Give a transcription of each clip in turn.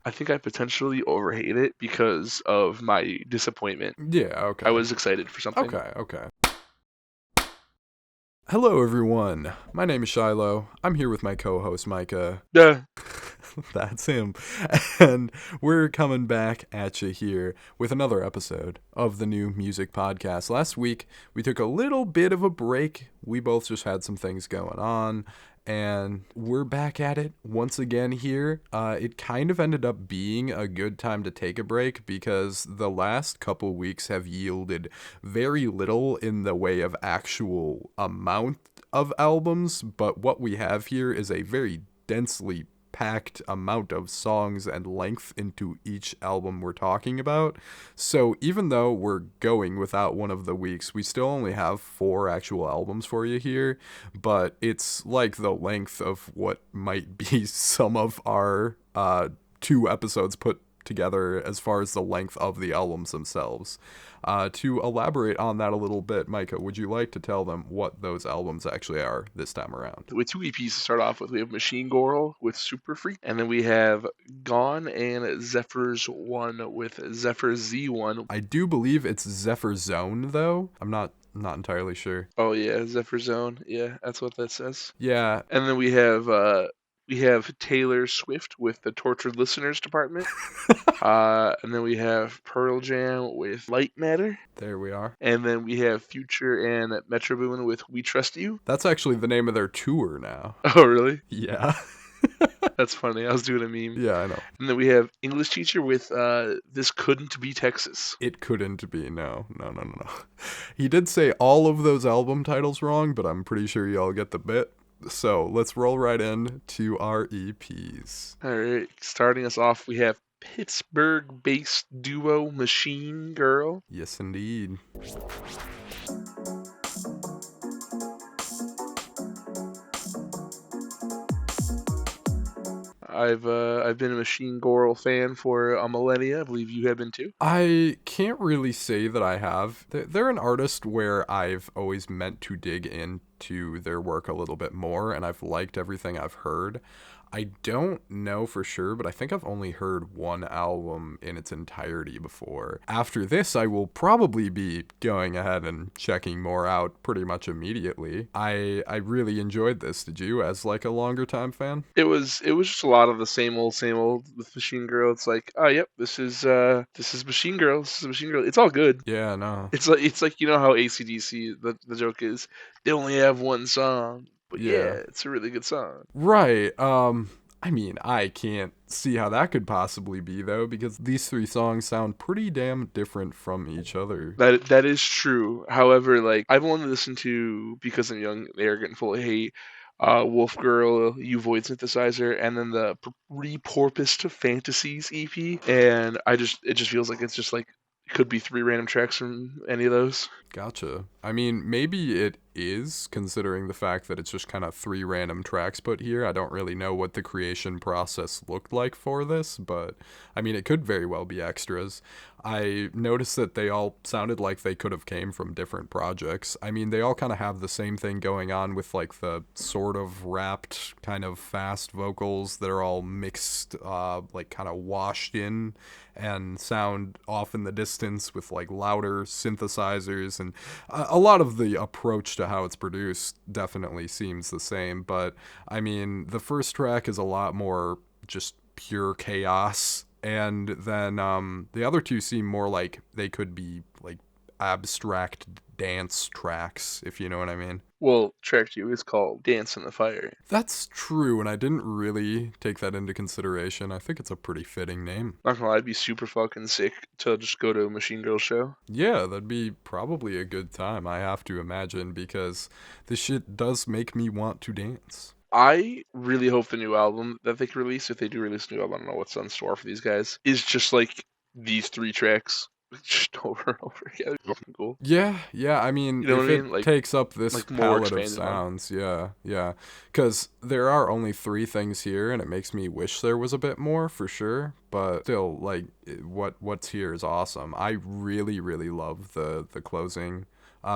I think I potentially overhate it because of my disappointment. Yeah, okay. I was excited for something. Okay. Hello, everyone. My name is Shiloh. I'm here with my co-host, Micah. Duh. That's him. And we're coming back at you here with another episode of the New Music Podcast. Last week, we took a little bit of a break. We both just had some things going on. And we're back at it once again here. It kind of ended up being a good time to take a break because the last couple weeks have yielded very little in the way of actual amount of albums, but what we have here is a very densely packed amount of songs and length into each album we're talking about. So even though we're going without one of the weeks, we still only have 4 actual albums for you here, but it's like the length of what might be some of our 2 episodes put together as far as the length of the albums themselves. To elaborate on that a little bit, Micah, would you like to tell them what those albums actually are this time around? With 2 EPs to start off with, we have Machine Girl with Super Freq, and then we have Gonnn and Zephyr's One with Zephyr Z1. I do believe it's Zephyr Zone, though. I'm not entirely sure. Oh yeah, Zephyr Zone. Yeah, that's what that says. Yeah. And then we have Taylor Swift with the Tortured Listeners Department. And then we have Pearl Jam with Light Matter. There we are. And then we have Future and Metro Boomin with We Trust You. That's actually the name of their tour now. Oh, really? Yeah. That's funny. I was doing a meme. Yeah, I know. And then we have English Teacher with This Couldn't Be Texas. It couldn't be. No. He did say all of those album titles wrong, but I'm pretty sure y'all get the bit. So let's roll right in to our EPs. All right. Starting us off, we have Pittsburgh-based duo Machine Girl. Yes, indeed. I've been a Machine Girl fan for a millennia. I believe you have been too. I can't really say that I have. They're an artist where I've always meant to dig into their work a little bit more, and I've liked everything I've heard. I don't know for sure, but I think I've only heard one album in its entirety before. After this, I will probably be going ahead and checking more out pretty much immediately. I really enjoyed this. Did you, as like a longer time fan? It was just a lot of the same old with Machine Girl. It's like, oh yep, this is Machine Girl. This is Machine Girl. It's all good. Yeah, no. It's like you know how AC/DC the joke is they only have one song. But yeah, it's a really good song. Right. I mean, I can't see how that could possibly be, though, because these 3 songs sound pretty damn different from each other. That is true. However, like, I've only listened to Because I'm Young, Arrogant, and Full of Hate, Wolf Girl, You Void Synthesizer, and then the Repurposed Fantasies EP, and it just feels like it's just like, it could be 3 random tracks from any of those. Gotcha. I mean, maybe it is, considering the fact that it's just kind of 3 random tracks put here. I don't really know what the creation process looked like for this, but I mean, it could very well be extras. I noticed that they all sounded like they could have came from different projects. I mean, they all kind of have the same thing going on with like the sort of rapped kind of fast vocals that are all mixed, like kind of washed in and sound off in the distance with like louder synthesizers, and a lot of the approach to how it's produced definitely seems the same. But I mean, the first track is a lot more just pure chaos, and then the other 2 seem more like they could be like abstract dance tracks, if you know what I mean. Well, track 2 is called Dance in the Fire. That's true, and I didn't really take that into consideration. I think it's a pretty fitting name. Not gonna lie, I'd be super fucking sick to just go to a Machine Girl show. Yeah, that'd be probably a good time, I have to imagine, because this shit does make me want to dance. I really hope the new album that they can release, if they do release a new album, I don't know what's on store for these guys, is just like these 3 tracks. Just over and over again. It's fucking cool. Yeah, I mean, you know if it takes up this like palette of sounds, yeah. Because there are only 3 things here, and it makes me wish there was a bit more, for sure. But still, like, what's here is awesome. I really, really love the closing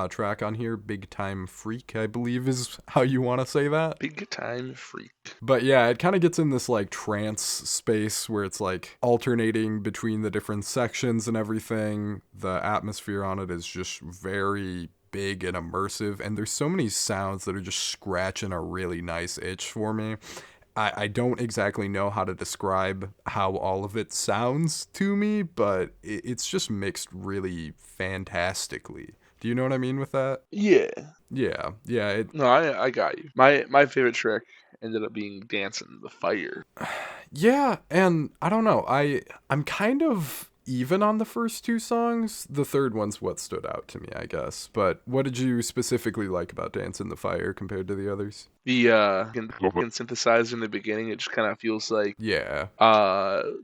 track on here, Big Time Freq, I believe is how you want to say that. Big Time Freq. But yeah, it kind of gets in this like trance space where it's like alternating between the different sections and everything. The atmosphere on it is just very big and immersive, and there's so many sounds that are just scratching a really nice itch for me. I don't exactly know how to describe how all of it sounds to me, but it's just mixed really fantastically. Do you know what I mean with that? Yeah. Yeah, No, I got you. My favorite track ended up being Dancing in the Fire. yeah, and I don't know. I'm kind of even on the first two songs. The third one's what stood out to me, I guess. But what did you specifically like about Dance in the Fire compared to the others? The synthesizer in the beginning, it just kind of feels like Yeah.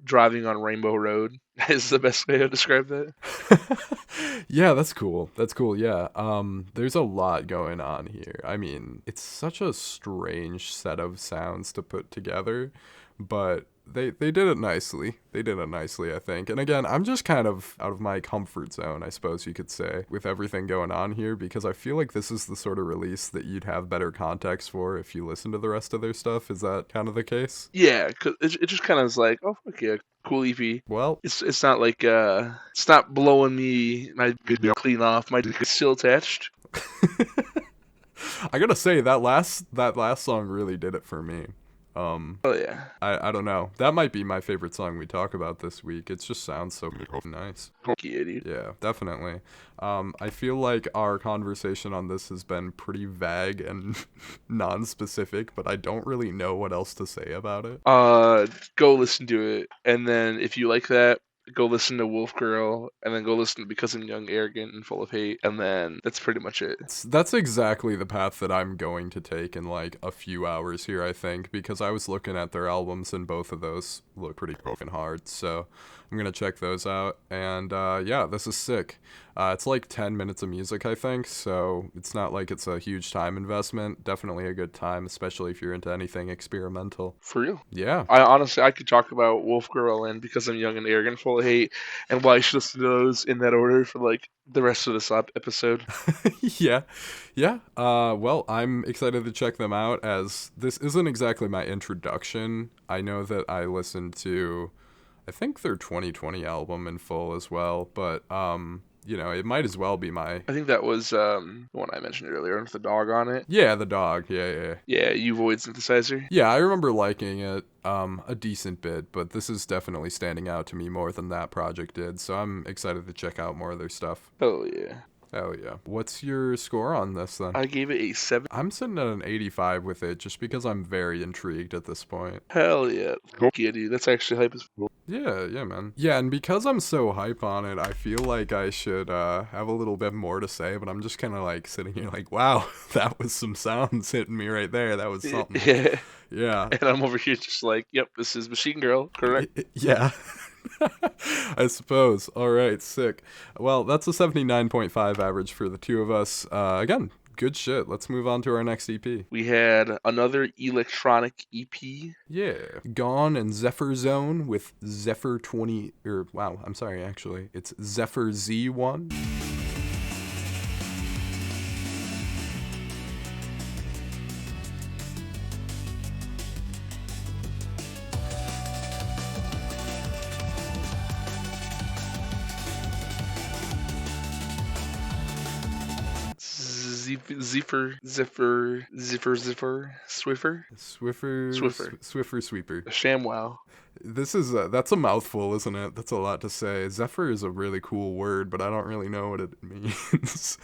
driving on Rainbow Road is the best way to describe that. Yeah, that's cool. That's cool. Yeah. There's a lot going on here. I mean, it's such a strange set of sounds to put together, but they did it nicely. They did it nicely, I think. And again, I'm just kind of out of my comfort zone, I suppose you could say, with everything going on here, because I feel like this is the sort of release that you'd have better context for if you listen to the rest of their stuff. Is that kind of the case? Yeah, 'cause it just kind of is like, oh, okay, cool EP. Well, It's not like it's not blowing me my clean off. My dick is still attached. I gotta say that last song really did it for me. Oh yeah. I don't know. That might be my favorite song we talk about this week. It just sounds so nice. Yeah, dude. Yeah, definitely. I feel like our conversation on this has been pretty vague and non-specific, but I don't really know what else to say about it. Go listen to it, and then if you like that, go listen to Wolf Girl, and then go listen to Because I'm Young, Arrogant, and Full of Hate, and then that's pretty much it. That's exactly the path that I'm going to take in like a few hours here, I think, because I was looking at their albums and both of those look pretty fucking hard, so I'm gonna check those out. And yeah, this is sick. It's like 10 minutes of music, I think, so it's not like it's a huge time investment. Definitely a good time, especially if you're into anything experimental. For real. Yeah. I could talk about Wolf Girl and Because I'm Young and Arrogant, Full of Hate, and why you should listen to those in that order for like the rest of this episode. Yeah. Yeah. Well, I'm excited to check them out, as this isn't exactly my introduction. I know that I listened to, I think, their 2020 album in full as well, but you know, it might as well be my. I think that was the one I mentioned earlier with the dog on it. Yeah, the dog. Yeah. Yeah, You Void synthesizer. Yeah, I remember liking it a decent bit, but this is definitely standing out to me more than that project did, so I'm excited to check out more of their stuff. Oh yeah. Hell yeah. What's your score on this then? I gave it a 7. I'm sitting at an 85 with it just because I'm very intrigued at this point. Hell yeah. Yeah, dude. That's actually hype as fuck. Yeah, man. Yeah, and because I'm so hype on it, I feel like I should have a little bit more to say, but I'm just kind of like sitting here like, wow, that was some sounds hitting me right there. That was something. Yeah. Yeah. And I'm over here just like, yep, this is Machine Girl, correct? Yeah. I suppose. All right, sick. Well, that's a 79.5 average for the two of us. Again, good shit. Let's move on to our next EP. We had another electronic EP. Yeah. Gonnn and Zephyr Zone with Zephyr 20, or wow, I'm sorry, actually. It's Zephyr Z1. Swiffer Sweeper. ShamWow. This is that's a mouthful, isn't it? That's a lot to say. Zephyr is a really cool word, but I don't really know what it means.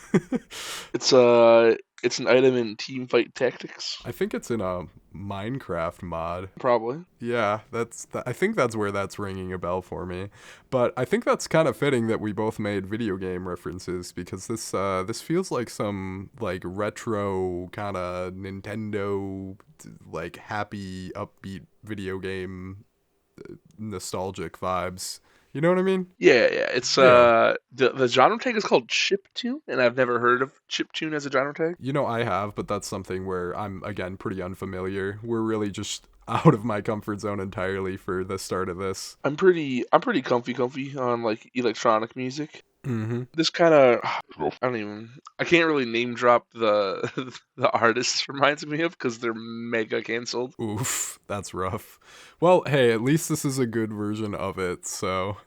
It's an item in Teamfight Tactics. I think it's in a Minecraft mod. Probably. Yeah, I think that's where that's ringing a bell for me. But I think that's kind of fitting that we both made video game references, because this feels like some like retro kind of Nintendo like happy upbeat video game nostalgic vibes. You know what I mean? Yeah. It's the genre tag is called Chiptune, and I've never heard of Chiptune as a genre tag. You know, I have, but that's something where I'm again pretty unfamiliar. We're really just out of my comfort zone entirely for the start of this. I'm pretty comfy on like electronic music. This kind of I can't really name drop the the artists reminds me of because they're mega canceled. Oof, that's rough. Well, hey, at least this is a good version of it, so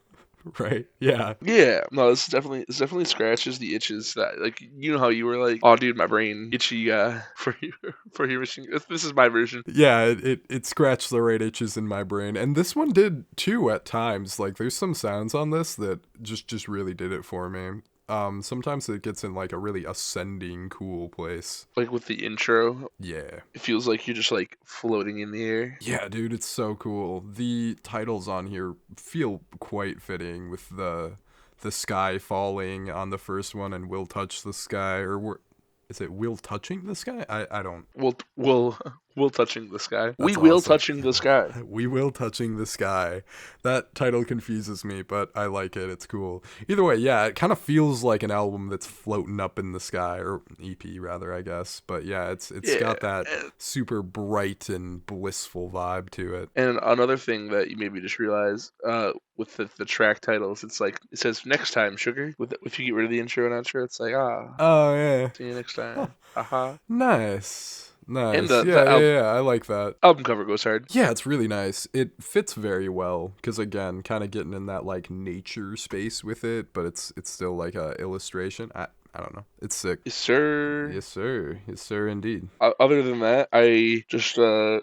right? Yeah. Yeah, no, this definitely scratches the itches that like you know how you were like, oh dude, my brain itchy for your machine. This is my version. Yeah, it scratched the right itches in my brain. And this one did too at times. Like there's some sounds on this that just really did it for me. Sometimes it gets in like a really ascending cool place. Like with the intro, Yeah. it feels like you're just like floating in the air. Yeah, dude, it's so cool. The titles on here feel quite fitting with the sky falling on the first one and will touch the sky is it will touching the sky? I don't. We'll touching the sky. We That's will awesome. touching the sky. We will touching the sky. That title confuses me, but I like it. It's cool. Either way, yeah, it kind of feels like an album that's floating up in the sky, or EP rather, I guess. But yeah, it's Yeah. got that super bright and blissful vibe to it. And another thing that you maybe just realized, with the track titles, it's like it says next time, sugar. If you get rid of the intro and outro, it's like Oh yeah. see you next Huh. time. Haha. Nice. And Nice. the Yeah, I like that. album cover goes hard. Yeah, it's really nice. It fits very well because again, kind of getting in that like nature space with it, but it's still like a illustration. I don't know. It's sick. Yes, sir. Yes, sir. Yes, sir, indeed. Other than that, I just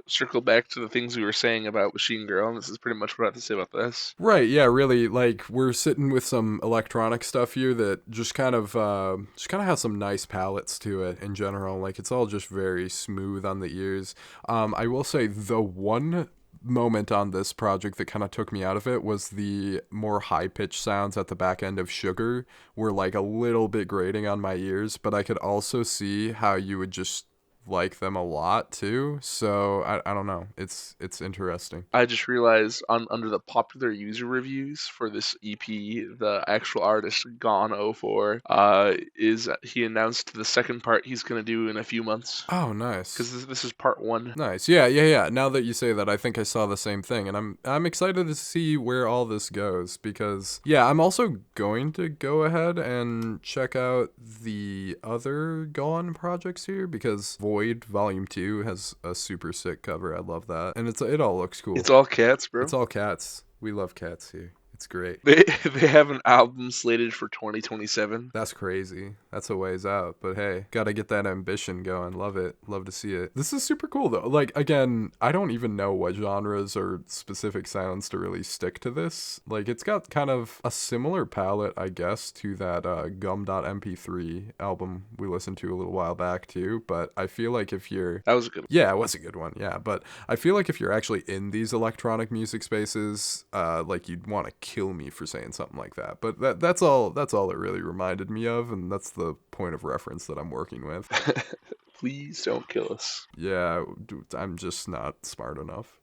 circle back to the things we were saying about Machine Girl, and this is pretty much what I have to say about this. Right, yeah, really, like, we're sitting with some electronic stuff here that just kind of has some nice palettes to it in general. Like, it's all just very smooth on the ears. I will say the one moment on this project that kind of took me out of it was the more high-pitched sounds at the back end of Sugar were like a little bit grating on my ears, but I could also see how you would just like them a lot too. So I don't know. It's interesting. I just realized under the popular user reviews for this EP, the actual artist Gonnn 04 is he announced the second part he's gonna do in a few months Oh, nice. because this is part one. Nice. Yeah. Now that you say that, I think I saw the same thing, and I'm excited to see where all this goes because yeah, I'm also going to go ahead and check out the other Gone projects here because Void Volume 2 has a super sick cover. I love that. And it all looks cool. It's all cats, bro. It's all cats. We love cats here. It's great. They have an album slated for 2027. That's crazy. That's a ways out. But hey, gotta get that ambition going. Love it. Love to see it. This is super cool though. Like again, I don't even know what genres or specific sounds to really stick to this. Like it's got kind of a similar palette, I guess, to that Gum.mp3 album we listened to a little while back too. But I feel like if you're That was a good one. Yeah, it was a good one. Yeah, but I feel like if you're actually in these electronic music spaces, like you'd want to kill me for saying something like that. But that's all it really reminded me of, and that's the point of reference that I'm working with. Please don't kill us. Yeah, I'm just not smart enough.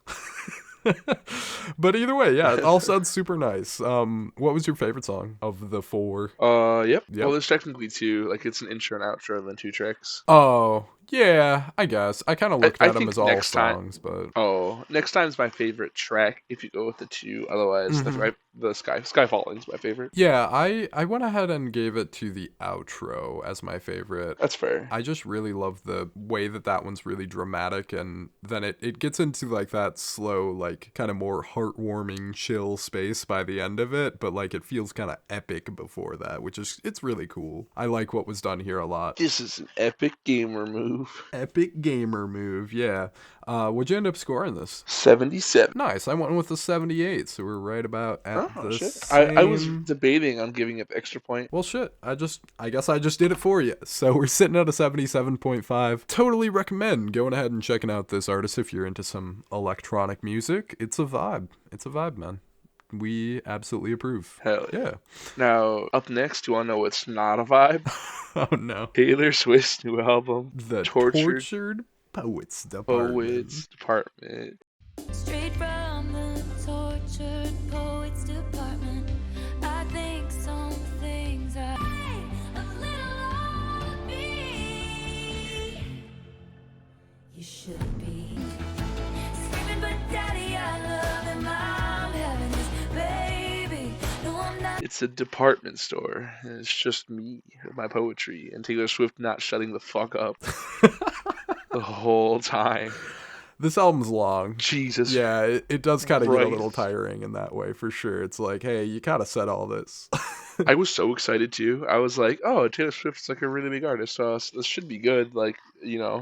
But either way, yeah, it all sounds super nice. What was your favorite song of the four? Yep. Yep. Well, there's technically two. Like it's an intro and outro, and then two tracks. Oh, yeah, I guess. I kind of looked I at them think as all next time- songs, but Oh, next time's my favorite track. If you go with the two, otherwise the Sky Falling's my favorite. yeah, I went ahead and gave it to the outro as my favorite. That's fair. I just really love the way that one's really dramatic, and then it gets into like that slow, like kind of more heartwarming, chill space by the end of it, but like it feels kind of epic before that, which is it's really cool. I like what was done here a lot. This is an epic gamer move. Epic gamer move, yeah. What'd you end up scoring this? 77. Nice. I went with the 78, so we're right about at Oh the shit! same. I was debating on giving it the extra point. Well, shit. I guess I just did it for you. So we're sitting at a 77.5. Totally recommend going ahead and checking out this artist if you're into some electronic music. It's a vibe. It's a vibe, man. We absolutely approve. Hell yeah. Yeah. Now, up next, you want to know what's not a vibe? Oh, no. Taylor Swift's new album, The Tortured Tortured Poets Department. Poets Department. Straight from the tortured poets department, I think some things are a little on me. You should be screaming, but daddy, I love him. I'm having this baby. No, I'm not It's a department store, and it's just me, my poetry, and Taylor Swift not shutting the fuck up the whole time. This album's long. Jesus Yeah, it does kind of get a little Christ. tiring in that way, for sure. It's like, hey, you kind of said all this. I was so excited too. I was like, "Oh, Taylor Swift's like a really big artist, so this should be good." Like,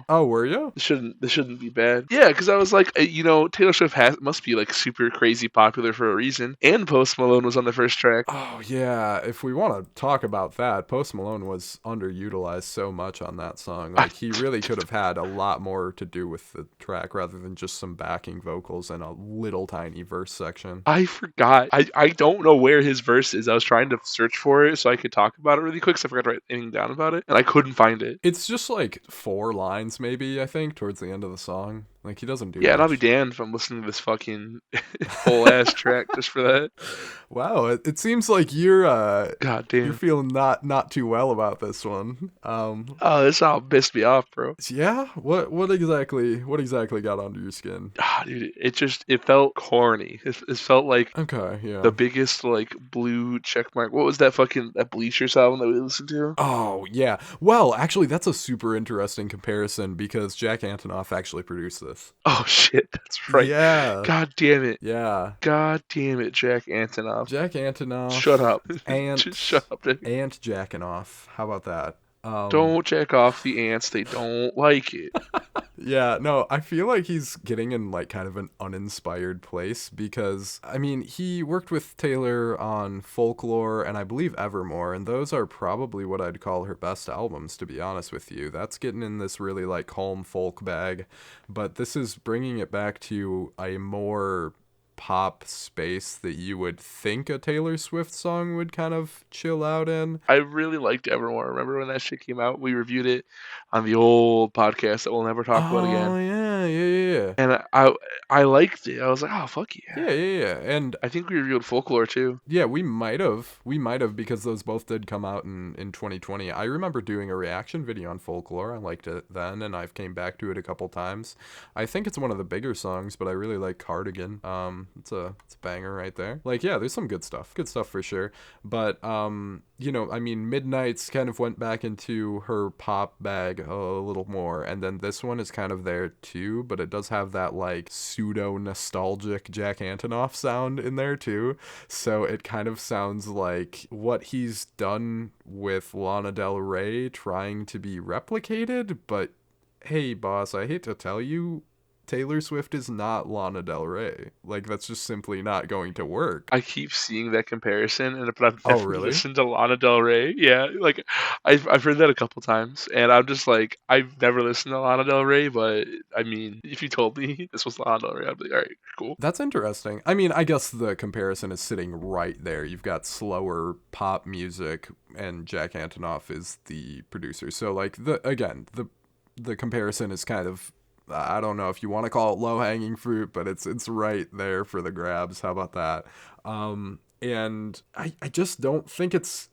Oh, were you? this shouldn't be bad. Yeah, because I was like, Taylor Swift must be like super crazy popular for a reason. And Post Malone was on the first track. Oh, yeah. If we want to talk about that, Post Malone was underutilized so much on that song. I, Like, he really could have had a lot more to do with the track rather than just some backing vocals and a little tiny verse section. I forgot. I don't know where his verse is. I was trying to search for it so I could talk about it really quick. So I forgot to write anything down about it, and I couldn't find it. It's just like 4 lines, maybe, I think, towards the end of the song. Like, he doesn't do Yeah, and I'll be much. damned if I'm listening to this fucking whole ass track just for that. Wow, it seems like you're God you're damn. feeling not too well about this one. Oh, this all pissed me off, bro. Yeah, what exactly got under your skin? Ah, dude, it felt corny. It felt like Okay, yeah. the biggest like blue check mark. What was that Bleachers album that we listened to? Oh, yeah. Well, actually, that's a super interesting comparison because Jack Antonoff actually produced this. Oh shit, that's right. Yeah. God damn it. Yeah. God damn it, Jack Antonoff. Jack Antonoff. Shut up. Ant. Just shut up. Dude. Ant Jackanoff. How about that? Don't jack off the ants. They don't like it. Yeah, no, I feel like he's getting in like kind of an uninspired place because I mean, he worked with Taylor on Folklore and I believe Evermore, and those are probably what I'd call her best albums, to be honest with you. That's getting in this really like calm folk bag, but this is bringing it back to a more pop space that you would think a Taylor Swift song would kind of chill out in. I really liked Evermore. Remember when that shit came out? We reviewed it on the old podcast that we'll never talk about Oh again. yeah. And I liked it. I was like, oh fuck yeah. Yeah. And I think we reviewed Folklore too. yeah, we might have. We might have because those both did come out in 2020. I remember doing a reaction video on Folklore. I liked it then, and I've came back to it a couple times. I think it's one of the bigger songs, but I really like Cardigan. It's a banger right there. Like, yeah, there's some good stuff. Good stuff for sure. But I mean, Midnight's kind of went back into her pop bag a little more, and then this one is kind of there too, but it does have that like pseudo nostalgic Jack Antonoff sound in there too. So it kind of sounds like what he's done with Lana Del Rey trying to be replicated, but hey, boss, I hate to tell you, Taylor Swift is not Lana Del Rey. Like, that's just simply not going to work. I keep seeing that comparison, but I've Oh, never really? listened to Lana Del Rey. Yeah, like I've heard that a couple times, and I'm just like, I've never listened to Lana Del Rey, but I mean, if you told me this was Lana Del Rey, I'd be like, all right, cool. That's interesting. I mean, I guess the comparison is sitting right there. You've got slower pop music, and Jack Antonoff is the producer. So, like, the comparison is kind of, I don't know if you want to call it low hanging fruit, but it's right there for the grabs. How about that? And I just I don't think it's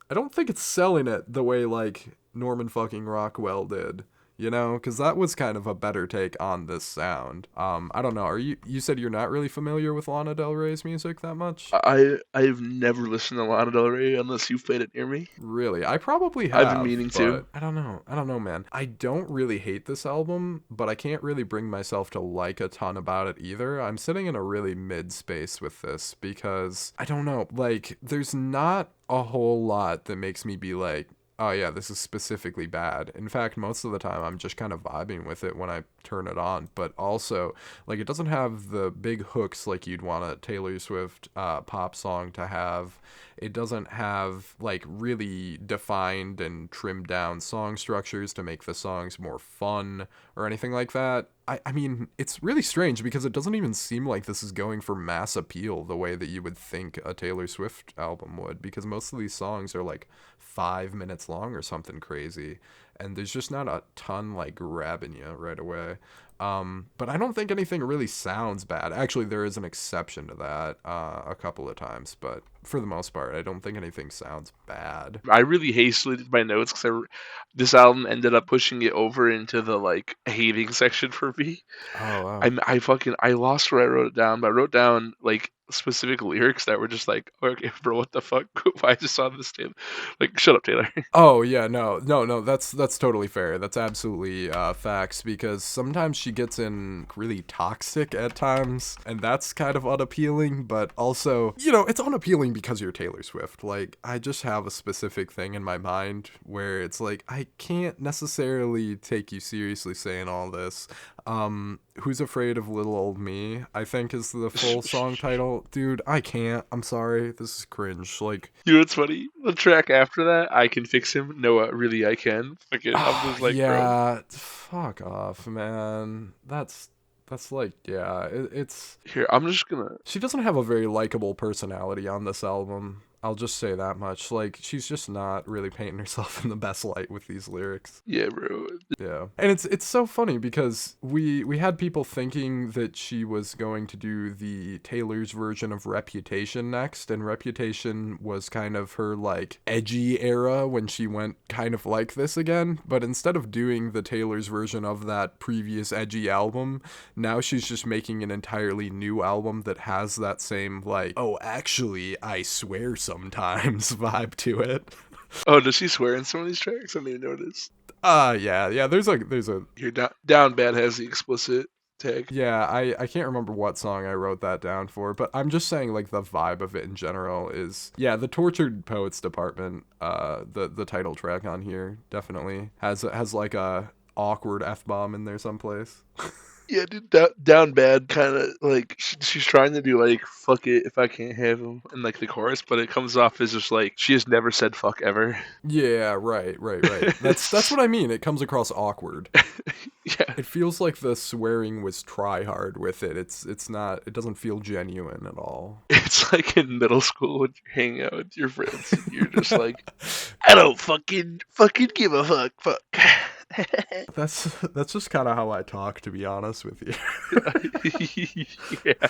selling it the way like Norman fucking Rockwell did. Because that was kind of a better take on this sound. I don't know. You said you're not really familiar with Lana Del Rey's music that much? I've never listened to Lana Del Rey unless you've played it near me. Really? I probably I've been have, meaning but to. I don't know. I don't know, man. I don't really hate this album, but I can't really bring myself to like a ton about it either. I'm sitting in a really mid space with this because I don't know. Like, there's not a whole lot that makes me be like, oh yeah, this is specifically bad. In fact, most of the time I'm just kind of vibing with it when I turn it on. But also, like, it doesn't have the big hooks like you'd want a Taylor Swift pop song to have. It doesn't have like really defined and trimmed down song structures to make the songs more fun or anything like that. I mean, it's really strange because it doesn't even seem like this is going for mass appeal the way that you would think a Taylor Swift album would, because most of these songs are like 5 minutes long or something crazy, and there's just not a ton like grabbing you right away. But I don't think anything really sounds bad. Actually, there is an exception to that a couple of times, but for the most part, I don't think anything sounds bad. I really hastily did my notes because this album ended up pushing it over into the like hating section for me. Oh, wow. I lost where I wrote it down, but I wrote down like specific lyrics that were just like, okay, bro, what the fuck? Why I just saw this damn like, shut up, Taylor. Oh yeah, no. That's totally fair. That's absolutely facts, because sometimes she gets in really toxic at times, and that's kind of unappealing. But also, it's unappealing because you're Taylor Swift. Like, I just have a specific thing in my mind where it's like I can't necessarily take you seriously saying all this. Who's Afraid of Little Old Me, I think is the full song title. Dude, I can't. I'm sorry. This is cringe. Like, You know what's funny? The track after that, I Can Fix Him. No, really, I can. Fucking, I'm just like, bro. yeah, fuck off, man. That's like, yeah, it's. Here, I'm just gonna. She doesn't have a very likable personality on this album. I'll just say that much. Like, she's just not really painting herself in the best light with these lyrics. Yeah, bro. Yeah. And it's so funny because we had people thinking that she was going to do the Taylor's version of Reputation next, and Reputation was kind of her like edgy era when she went kind of like this again, but instead of doing the Taylor's version of that previous edgy album, now she's just making an entirely new album that has that same like, oh, actually, I swear sometimes vibe to it. Oh, does she swear in some of these tracks? I didn't even notice. Yeah. There's a. Here, down bad has the explicit tag. Yeah, I can't remember what song I wrote that down for, but I'm just saying like the vibe of it in general is, yeah, the Tortured Poets Department, the title track on here definitely has like a awkward F-bomb in there someplace. Yeah, dude, down bad kind of like she's trying to do like fuck it if I can't have him in like the chorus, but it comes off as just like she has never said fuck ever. Yeah, right. That's what I mean. It comes across awkward. Yeah, It feels like the swearing was try hard with it. It's not. It doesn't feel genuine at all. it's like in middle school when you're hanging out with your friends and you're just like, I don't fucking give a fuck. That's just kind of how I talk, to be honest with you. Yeah.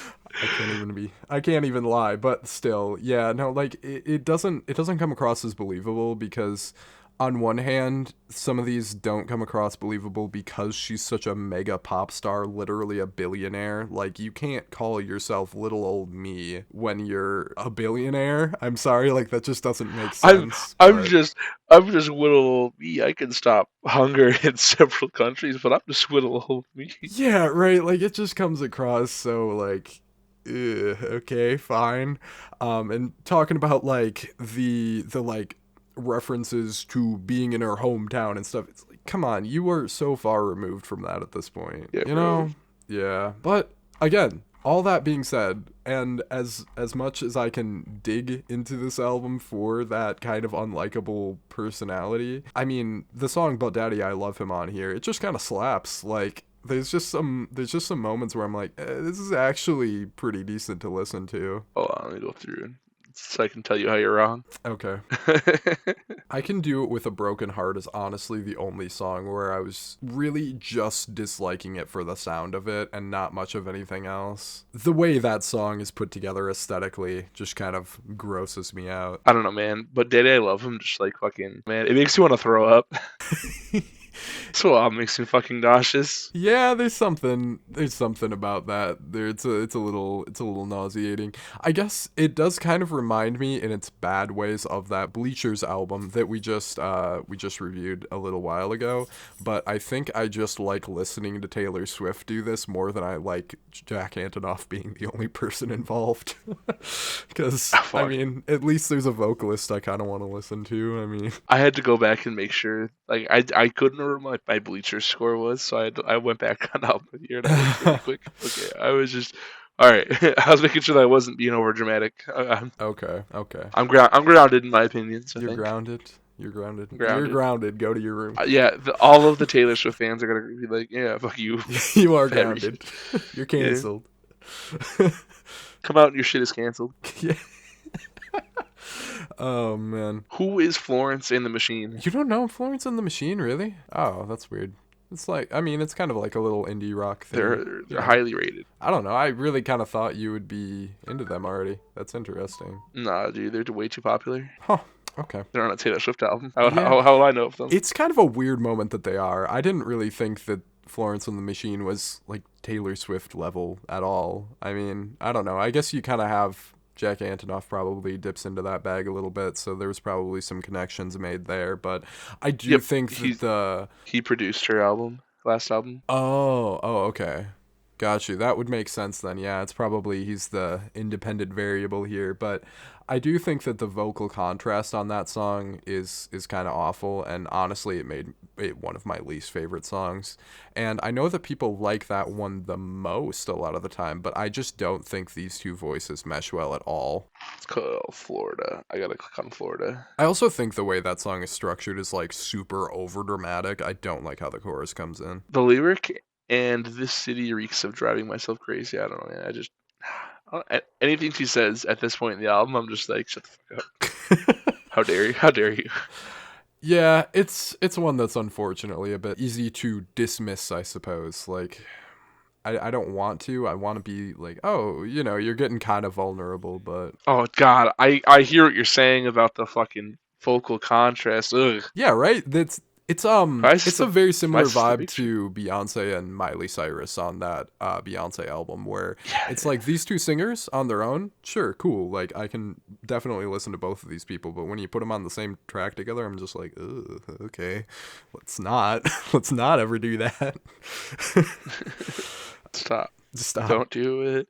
I can't even lie, but still, yeah, no, like it doesn't come across as believable because on one hand, some of these don't come across believable because she's such a mega pop star, literally a billionaire. Like, you can't call yourself little old me when you're a billionaire. I'm sorry, like that just doesn't make sense. I'm just little old me. I can stop hunger in several countries, but I'm just little old me. Yeah, right. Like, it just comes across so like, okay, fine. And talking about like the like references to being in her hometown and stuff, it's like, come on, you are so far removed from that at this point. Yeah, you bro. know? Yeah. But again, all that being said, and as much as I can dig into this album for that kind of unlikable personality, I mean, the song Bladee, I Love Him on here, it just kind of slaps. Like, there's just some moments where I'm like, this is actually pretty decent to listen to. Hold on, let me go through it so I can tell you how you're wrong. Okay. I Can Do It With a Broken Heart is honestly the only song where I was really just disliking it for the sound of it and not much of anything else. The way that song is put together aesthetically just kind of grosses me out. I don't know, man, but Daddy, I love him. Just like fucking man, it makes you want to throw up. So makes me fucking nauseous. Yeah, there's something about that. It's a little nauseating. I guess it does kind of remind me in its bad ways of that Bleachers album that we just reviewed a little while ago, but I think I just like listening to Taylor Swift do this more than I like Jack Antonoff being the only person involved. Cuz I mean, at least there's a vocalist I kind of want to listen to. I mean, I had to go back and make sure. Like I couldn't remember what my Bleacher score was, so I went back on album of the year and I looked really quick. Okay, I was just all right. I was making sure that I wasn't being over dramatic. Okay. I'm grounded in my opinions. You're grounded. You're grounded. Grounded. You're grounded. Go to your room. Yeah, all of the Taylor Swift fans are gonna be like, "Yeah, fuck you." You are grounded. You're canceled. Come out and your shit is canceled. Yeah. Oh man. Who is Florence and the Machine? You don't know Florence and the Machine, really? Oh, that's weird. It's like, I mean, it's kind of like a little indie rock thing. They're Yeah. highly rated. I don't know. I really kind of thought you would be into them already. That's interesting. Nah, dude, they're way too popular. Huh. Okay. They're on a Taylor Swift album. Yeah. How will I know of them? It's kind of a weird moment that they are. I didn't really think that Florence and the Machine was like Taylor Swift level at all. I mean, I don't know. I guess you kind of have Jack Antonoff probably dips into that bag a little bit, so there was probably some connections made there. But I do think that he produced her last album. Oh, okay. Got you. That would make sense then. Yeah, it's probably he's the independent variable here, but I do think that the vocal contrast on that song is kind of awful, and honestly, it made it one of my least favorite songs. And I know that people like that one the most a lot of the time, but I just don't think these two voices mesh well at all. It's called Florida. I gotta click on Florida. I also think the way that song is structured is like super over dramatic. I don't like how the chorus comes in. The lyric and this city reeks of driving myself crazy. I don't know, man. I just anything she says at this point in the album, I'm just like, shut the fuck up. How dare you? How dare you? Yeah, it's one that's unfortunately a bit easy to dismiss, I suppose. Like, I don't want to. I want to be like, oh, you know, you're getting kind of vulnerable, but... Oh, God. I hear what you're saying about the fucking vocal contrast. Ugh. Yeah, right? It's a very similar vibe to Beyonce and Miley Cyrus on that Beyonce album, where it's like these two singers on their own, sure, cool. Like, I can definitely listen to both of these people, but when you put them on the same track together, I'm just like, ugh, okay, let's not ever do that. Stop. Stop. Don't do it.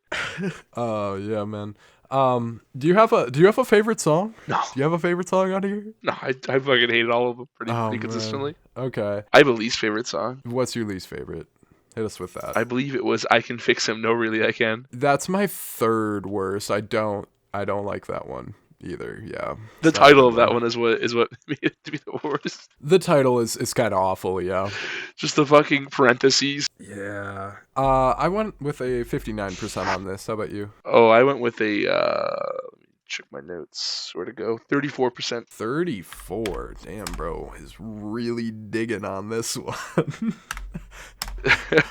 Oh yeah, man. Do you have a favorite song? No. Do you have a favorite song out here? No, I fucking hated all of them pretty consistently. Okay. I have a least favorite song. What's your least favorite? Hit us with that. I believe it was I Can Fix Him. No, really, I can. That's my third worst. I don't like that one either. Yeah. The title of that one is what made it to be the worst. The title is kind of awful. Yeah. Just the fucking parentheses. Yeah. I went with a 59% on this. How about you? Oh, I went with a let me check my notes. Where to go? 34%. 34. Damn, bro, is really digging on this one.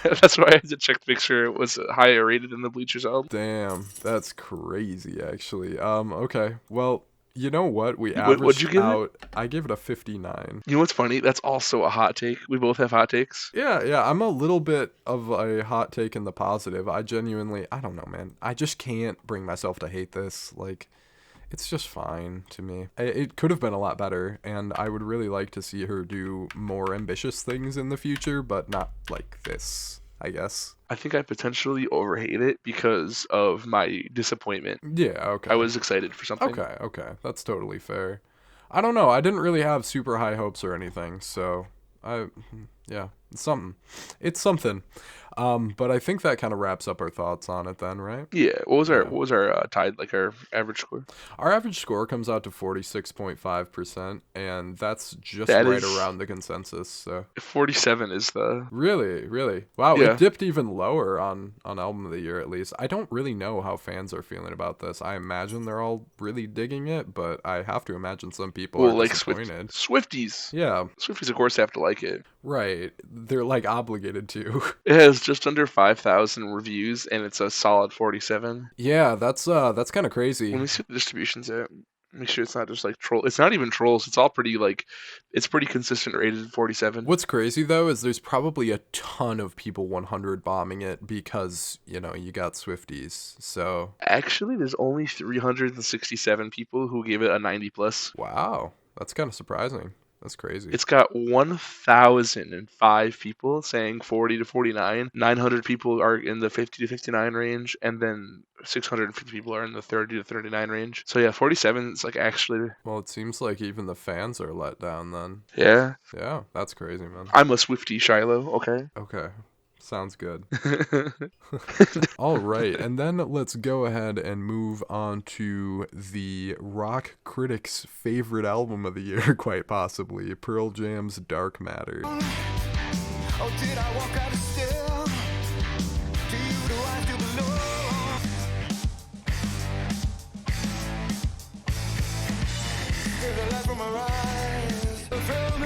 That's why I had to check to make sure it was higher rated than the Bleachers album. Damn, that's crazy, actually. Okay, well, you know what? We What'd averaged you give out. I gave it a 59. You know what's funny? That's also a hot take. We both have hot takes. Yeah, I'm a little bit of a hot take in the positive. I don't know, man. I just can't bring myself to hate this. Like, it's just fine to me. It could have been a lot better, and I would really like to see her do more ambitious things in the future, but not like this, I guess. I think I potentially overhate it because of my disappointment. Yeah, okay. I was excited for something. Okay. That's totally fair. I don't know. I didn't really have super high hopes or anything, so it's something. It's something. But I think that kind of wraps up our thoughts on it then, right? Yeah. What was our tied, like our average score? Our average score comes out to 46.5%, and that's just that right around the consensus. So 47 is the really wow. Yeah. It dipped even lower on Album of the Year at least. I don't really know how fans are feeling about this. I imagine they're all really digging it, but I have to imagine some people are like disappointed. Swifties. Yeah, Swifties of course have to like it. right. They're like obligated to. It has just under 5,000 reviews, and it's a solid 47. Yeah, that's kind of crazy. Let me see what the distribution's at. Make sure it's not just like troll. It's not even trolls. It's all pretty it's pretty consistent rated 47. What's crazy though is there's probably a ton of people 100 bombing it because you got Swifties. So actually, there's only 367 people who gave it a 90 plus. Wow, that's kind of surprising. That's crazy. It's got 1,005 people saying 40 to 49. 900 people are in the 50 to 59 range, and then 650 people are in the 30 to 39 range. So yeah, 47 is like actually. Well, it seems like even the fans are let down then. Yeah. Yeah, that's crazy, man. I'm a Swiftie, Shiloh. Okay. Okay. Sounds good. All right, and then let's go ahead and move on to the rock critics' favorite album of the year, quite possibly, Pearl Jam's Dark Matter. Oh, did I walk out of step? To you do I still belong? There's a light from my eyes, from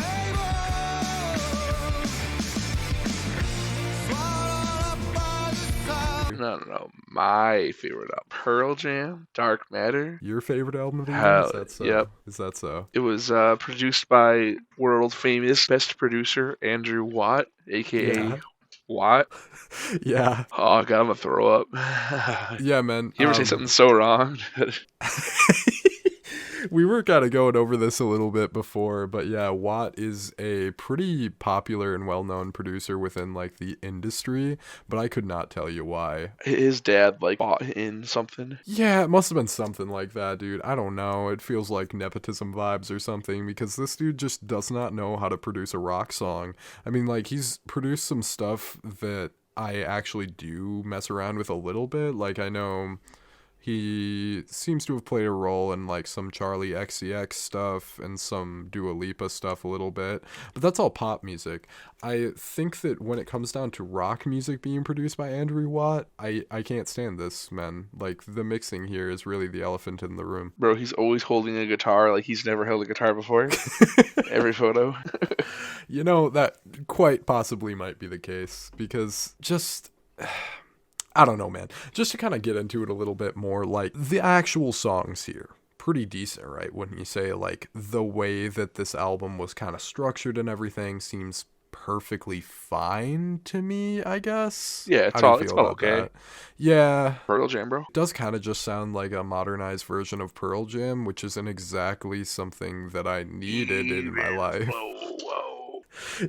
No. My favorite album, Pearl Jam, Dark Matter. Your favorite album of the year? Hell, Is that so? yep. Is that so? It was produced by world famous best producer Andrew Watt, aka Yeah. Watt. Yeah. Oh god, I'm gonna throw up. Yeah, man. You ever say something so wrong? We were kind of going over this a little bit before, but yeah, Watt is a pretty popular and well-known producer within like the industry, but I could not tell you why. His dad like bought in something. Yeah, it must have been something like that, dude. I don't know. It feels like nepotism vibes or something because this dude just does not know how to produce a rock song. I mean, like, he's produced some stuff that I actually do mess around with a little bit. Like, I know he seems to have played a role in like some Charlie XCX stuff and some Dua Lipa stuff a little bit, but that's all pop music. I think that when it comes down to rock music being produced by Andrew Watt, I can't stand this, man. Like, the mixing here is really the elephant in the room. Bro, he's always holding a guitar like he's never held a guitar before. Every photo. You know, that quite possibly might be the case because just... I don't know, man. Just to kind of get into it a little bit more, like, the actual songs here, pretty decent, right? When you say, like, the way that this album was kind of structured and everything seems perfectly fine to me, I guess. Yeah, it's How all do you it's feel all about okay. that? Yeah. Pearl Jam, bro. It does kind of just sound like a modernized version of Pearl Jam, which isn't exactly something that I needed in my life. Whoa.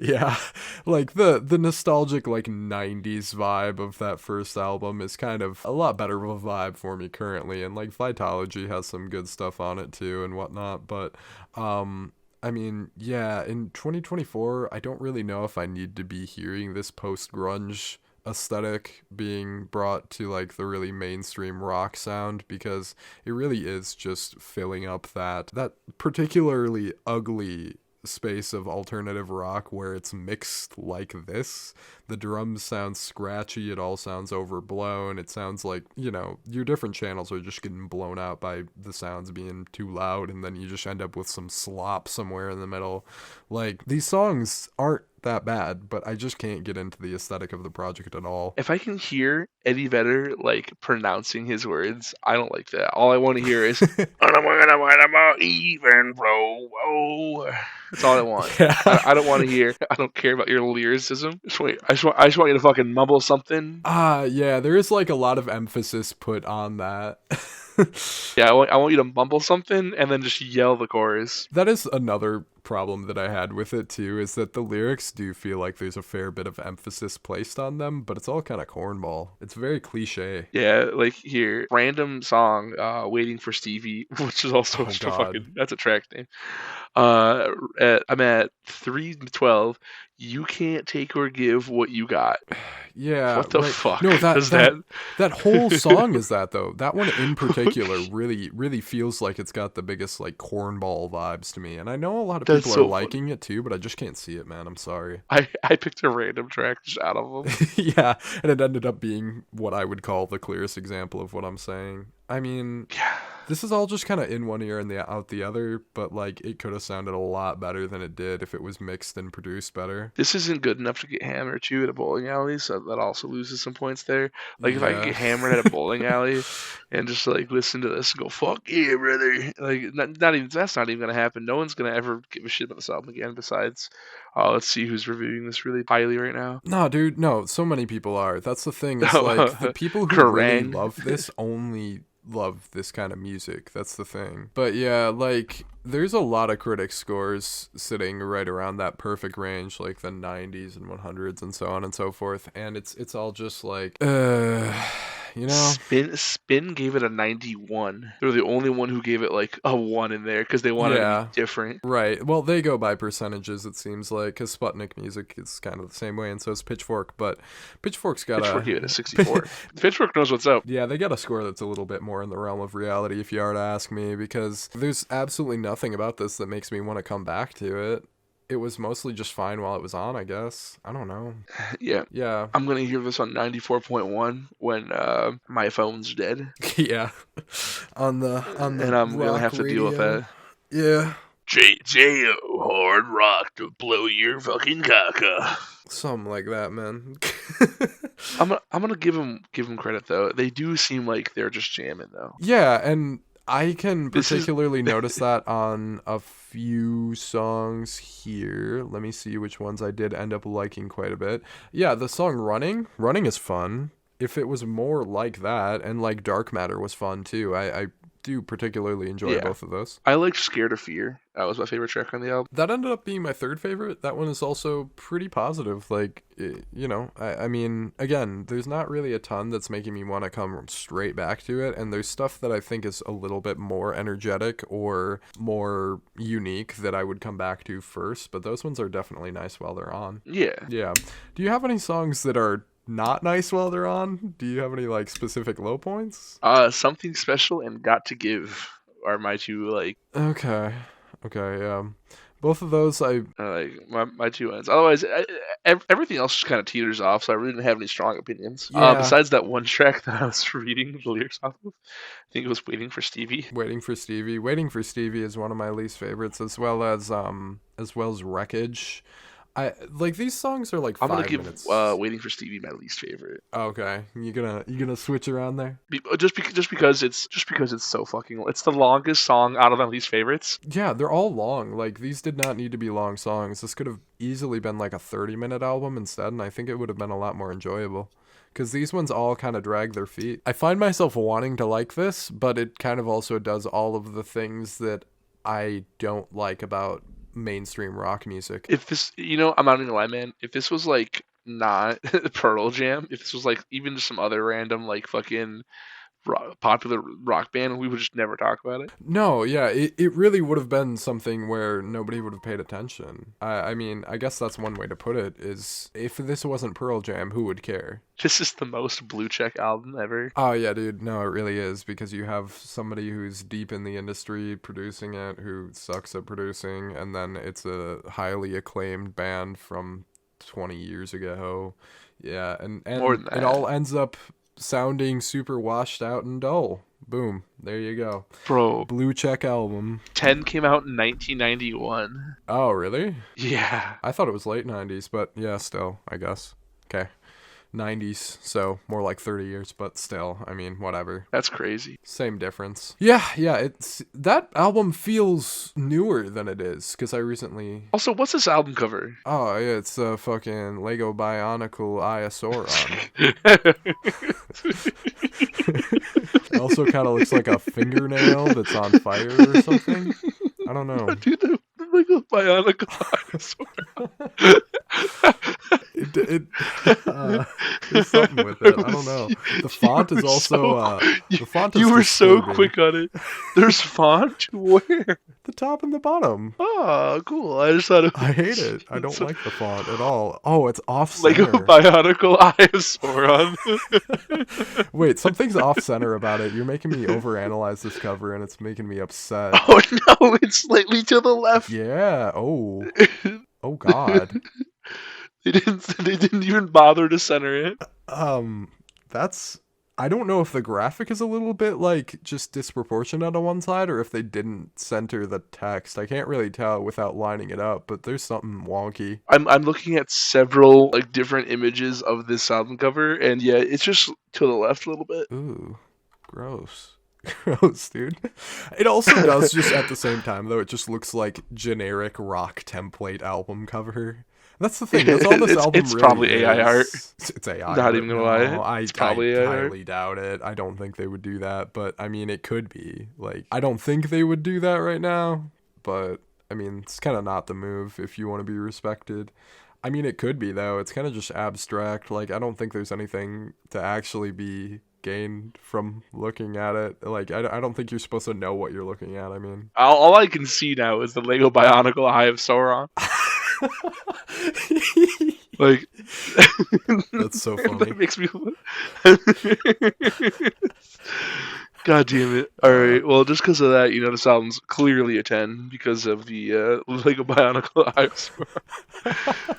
Yeah, like the nostalgic like 90s vibe of that first album is kind of a lot better of a vibe for me currently, and like Vitology has some good stuff on it too and whatnot, but I mean, yeah, in 2024 I don't really know if I need to be hearing this post-grunge aesthetic being brought to like the really mainstream rock sound, because it really is just filling up that particularly ugly space of alternative rock where it's mixed like this. The drums sound scratchy, it all sounds overblown, it sounds like, you know, your different channels are just getting blown out by the sounds being too loud, and then you just end up with some slop somewhere in the middle. Like, these songs aren't that bad, but I just can't get into the aesthetic of the project at all. If I can hear Eddie Vedder like pronouncing his words, I don't like that. All I want to hear is even, bro. Whoa. That's all I want. Yeah. I don't want to hear. I don't care about your lyricism. I just want you to fucking mumble something. Yeah, there is like a lot of emphasis put on that. Yeah, I want you to mumble something and then just yell the chorus. That is another problem that I had with it too, is that the lyrics do feel like there's a fair bit of emphasis placed on them, but it's all kind of cornball. It's very cliche. Yeah, like here, random song, "Waiting for Stevie," which is also Oh, just God. fucking. That's a track name. I'm at 3:12. You can't take or give what you got. Yeah. What the right. fuck? No, is that whole song is that though. That one in particular really feels like it's got the biggest like cornball vibes to me. And I know a lot of That's people so are liking it too, but I just can't see it, man. I'm sorry. I picked a random track just out of them. Yeah, and it ended up being what I would call the clearest example of what I'm saying. I mean, this is all just kind of in one ear and out the other, but like it could have sounded a lot better than it did if it was mixed and produced better. This isn't good enough to get hammered to at a bowling alley, so that also loses some points there. Like if I could get hammered at a bowling alley and just like listen to this and go, "Fuck yeah, brother!" Like not even that's not even gonna happen. No one's gonna ever give a shit about this album again. Besides, let's see who's reviewing this really highly right now. No, dude, no. So many people are. That's the thing. It's like the people who really Kerrang. love this only love this kind of music. That's the thing. But yeah, like there's a lot of critic scores sitting right around that perfect range, like the 90s and 100s and so on and so forth, and it's all just like you know, Spin gave it a 91. They're the only one who gave it like a 1 in there because they wanted to be different. Right. Well, they go by percentages, it seems like, because Sputnik Music is kind of the same way, and so is Pitchfork, but Pitchfork's got Pitchfork gave it a 64. Pitchfork knows what's up. Yeah, they got a score that's a little bit more in the realm of reality, if you are to ask me, because there's absolutely nothing about this that makes me want to come back to it. It was mostly just fine while it was on, I guess. I don't know. Yeah. Yeah. I'm going to hear this on 94.1 when my phone's dead. Yeah. on the and I'm going to have to deal with that. Yeah. J.O. hard rock to blow your fucking caca. Something like that, man. I'm gonna give them credit though. They do seem like they're just jamming though. Yeah, and I can This is particularly notice that on a few songs here. Let me see which ones I did end up liking quite a bit. Yeah, the song Running is fun. If it was more like that, and like Dark Matter was fun too. I do particularly enjoy yeah. both of those. I liked Scared of Fear. That was my favorite track on the album. That ended up being my third favorite. That one is also pretty positive. Like, you know, I mean, again, there's not really a ton that's making me want to come straight back to it. And there's stuff that I think is a little bit more energetic or more unique that I would come back to first. But those ones are definitely nice while they're on. Yeah. Yeah. Do you have any songs that are not nice while they're on? Do you have any, like, specific low points? Something Special and Got to Give are my two like Okay. Both of those my two ones. Otherwise, everything else just kind of teeters off. So I really didn't have any strong opinions. Yeah. Besides that one track that I was reading the lyrics off of, I think it was Waiting for Stevie. Waiting for Stevie is one of my least favorites, as well as Wreckage. I like these songs are like 5 I'm gonna give minutes. Waiting for Stevie my least favorite. Okay, you gonna switch around there? Just because it's so fucking. It's the longest song out of my least favorites. Yeah, they're all long. Like, these did not need to be long songs. This could have easily been like a 30-minute album instead, and I think it would have been a lot more enjoyable. Because these ones all kind of drag their feet. I find myself wanting to like this, but it kind of also does all of the things that I don't like about mainstream rock music. If this, I'm not gonna lie, man. If this was like not Pearl Jam, if this was like even just some other random like fucking popular rock band, we would just never talk about it. No, yeah, it really would have been something where nobody would have paid attention. I mean, I guess that's one way to put it, is if this wasn't Pearl Jam, who would care? This is the most blue check album ever. Oh, yeah, dude. No, it really is, because you have somebody who's deep in the industry producing it, who sucks at producing, and then it's a highly acclaimed band from 20 years ago. Yeah, and More than that. It all ends up sounding super washed out and dull. Boom. There you go. Bro. Blue check album. 10 came out in 1991. Oh, really? Yeah. I thought it was late 90s, but yeah, still, I guess. Okay. 90s, so more like 30 years, but still, I mean, whatever. That's crazy. Same difference. Yeah, it's that album feels newer than it is, because I recently... Also, what's this album cover? Oh, yeah, it's a fucking Lego Bionicle Eye of Sauron. It also kind of looks like a fingernail that's on fire or something. I don't know. Dude, the Lego Bionicle there's something with it. I don't know. The font is also the font is you were so disturbing. quick on it. There's font where? The top and the bottom. Oh, cool. I just thought it was... I hate it. I don't like the font at all. Oh, it's off center. Lego Bionicle Eye of Sauron. Wait, something's off center about it. You're making me overanalyze this cover, and it's making me upset. Oh no, it's slightly to the left. Yeah. Oh. Oh God. They didn't even bother to center it. That's... I don't know if the graphic is a little bit, like, just disproportionate on one side, or if they didn't center the text. I can't really tell without lining it up, but there's something wonky. I'm looking at several, like, different images of this album cover, and yeah, it's just to the left a little bit. Ooh, gross. Gross, dude. It also does, just at the same time, though, it just looks like generic rock template album cover. That's the thing. That's all this album it's really probably is. AI art. It's AI Not art. even gonna lie. It's probably AI art. highly doubt it. I don't think they would do that, but I mean, it could be. Like, I don't think they would do that right now, but I mean, it's kind of not the move if you want to be respected. I mean, it could be, though. It's kind of just abstract. Like, I don't think there's anything to actually be gained from looking at it. Like, I don't think you're supposed to know what you're looking at. I mean, all I can see now is the Lego Bionicle Eye of Sauron. Like, that's so funny. That makes me... God damn it. Alright, well, just because of that, this album's clearly a 10 because of the Lego Bionicle Eye of Sauron.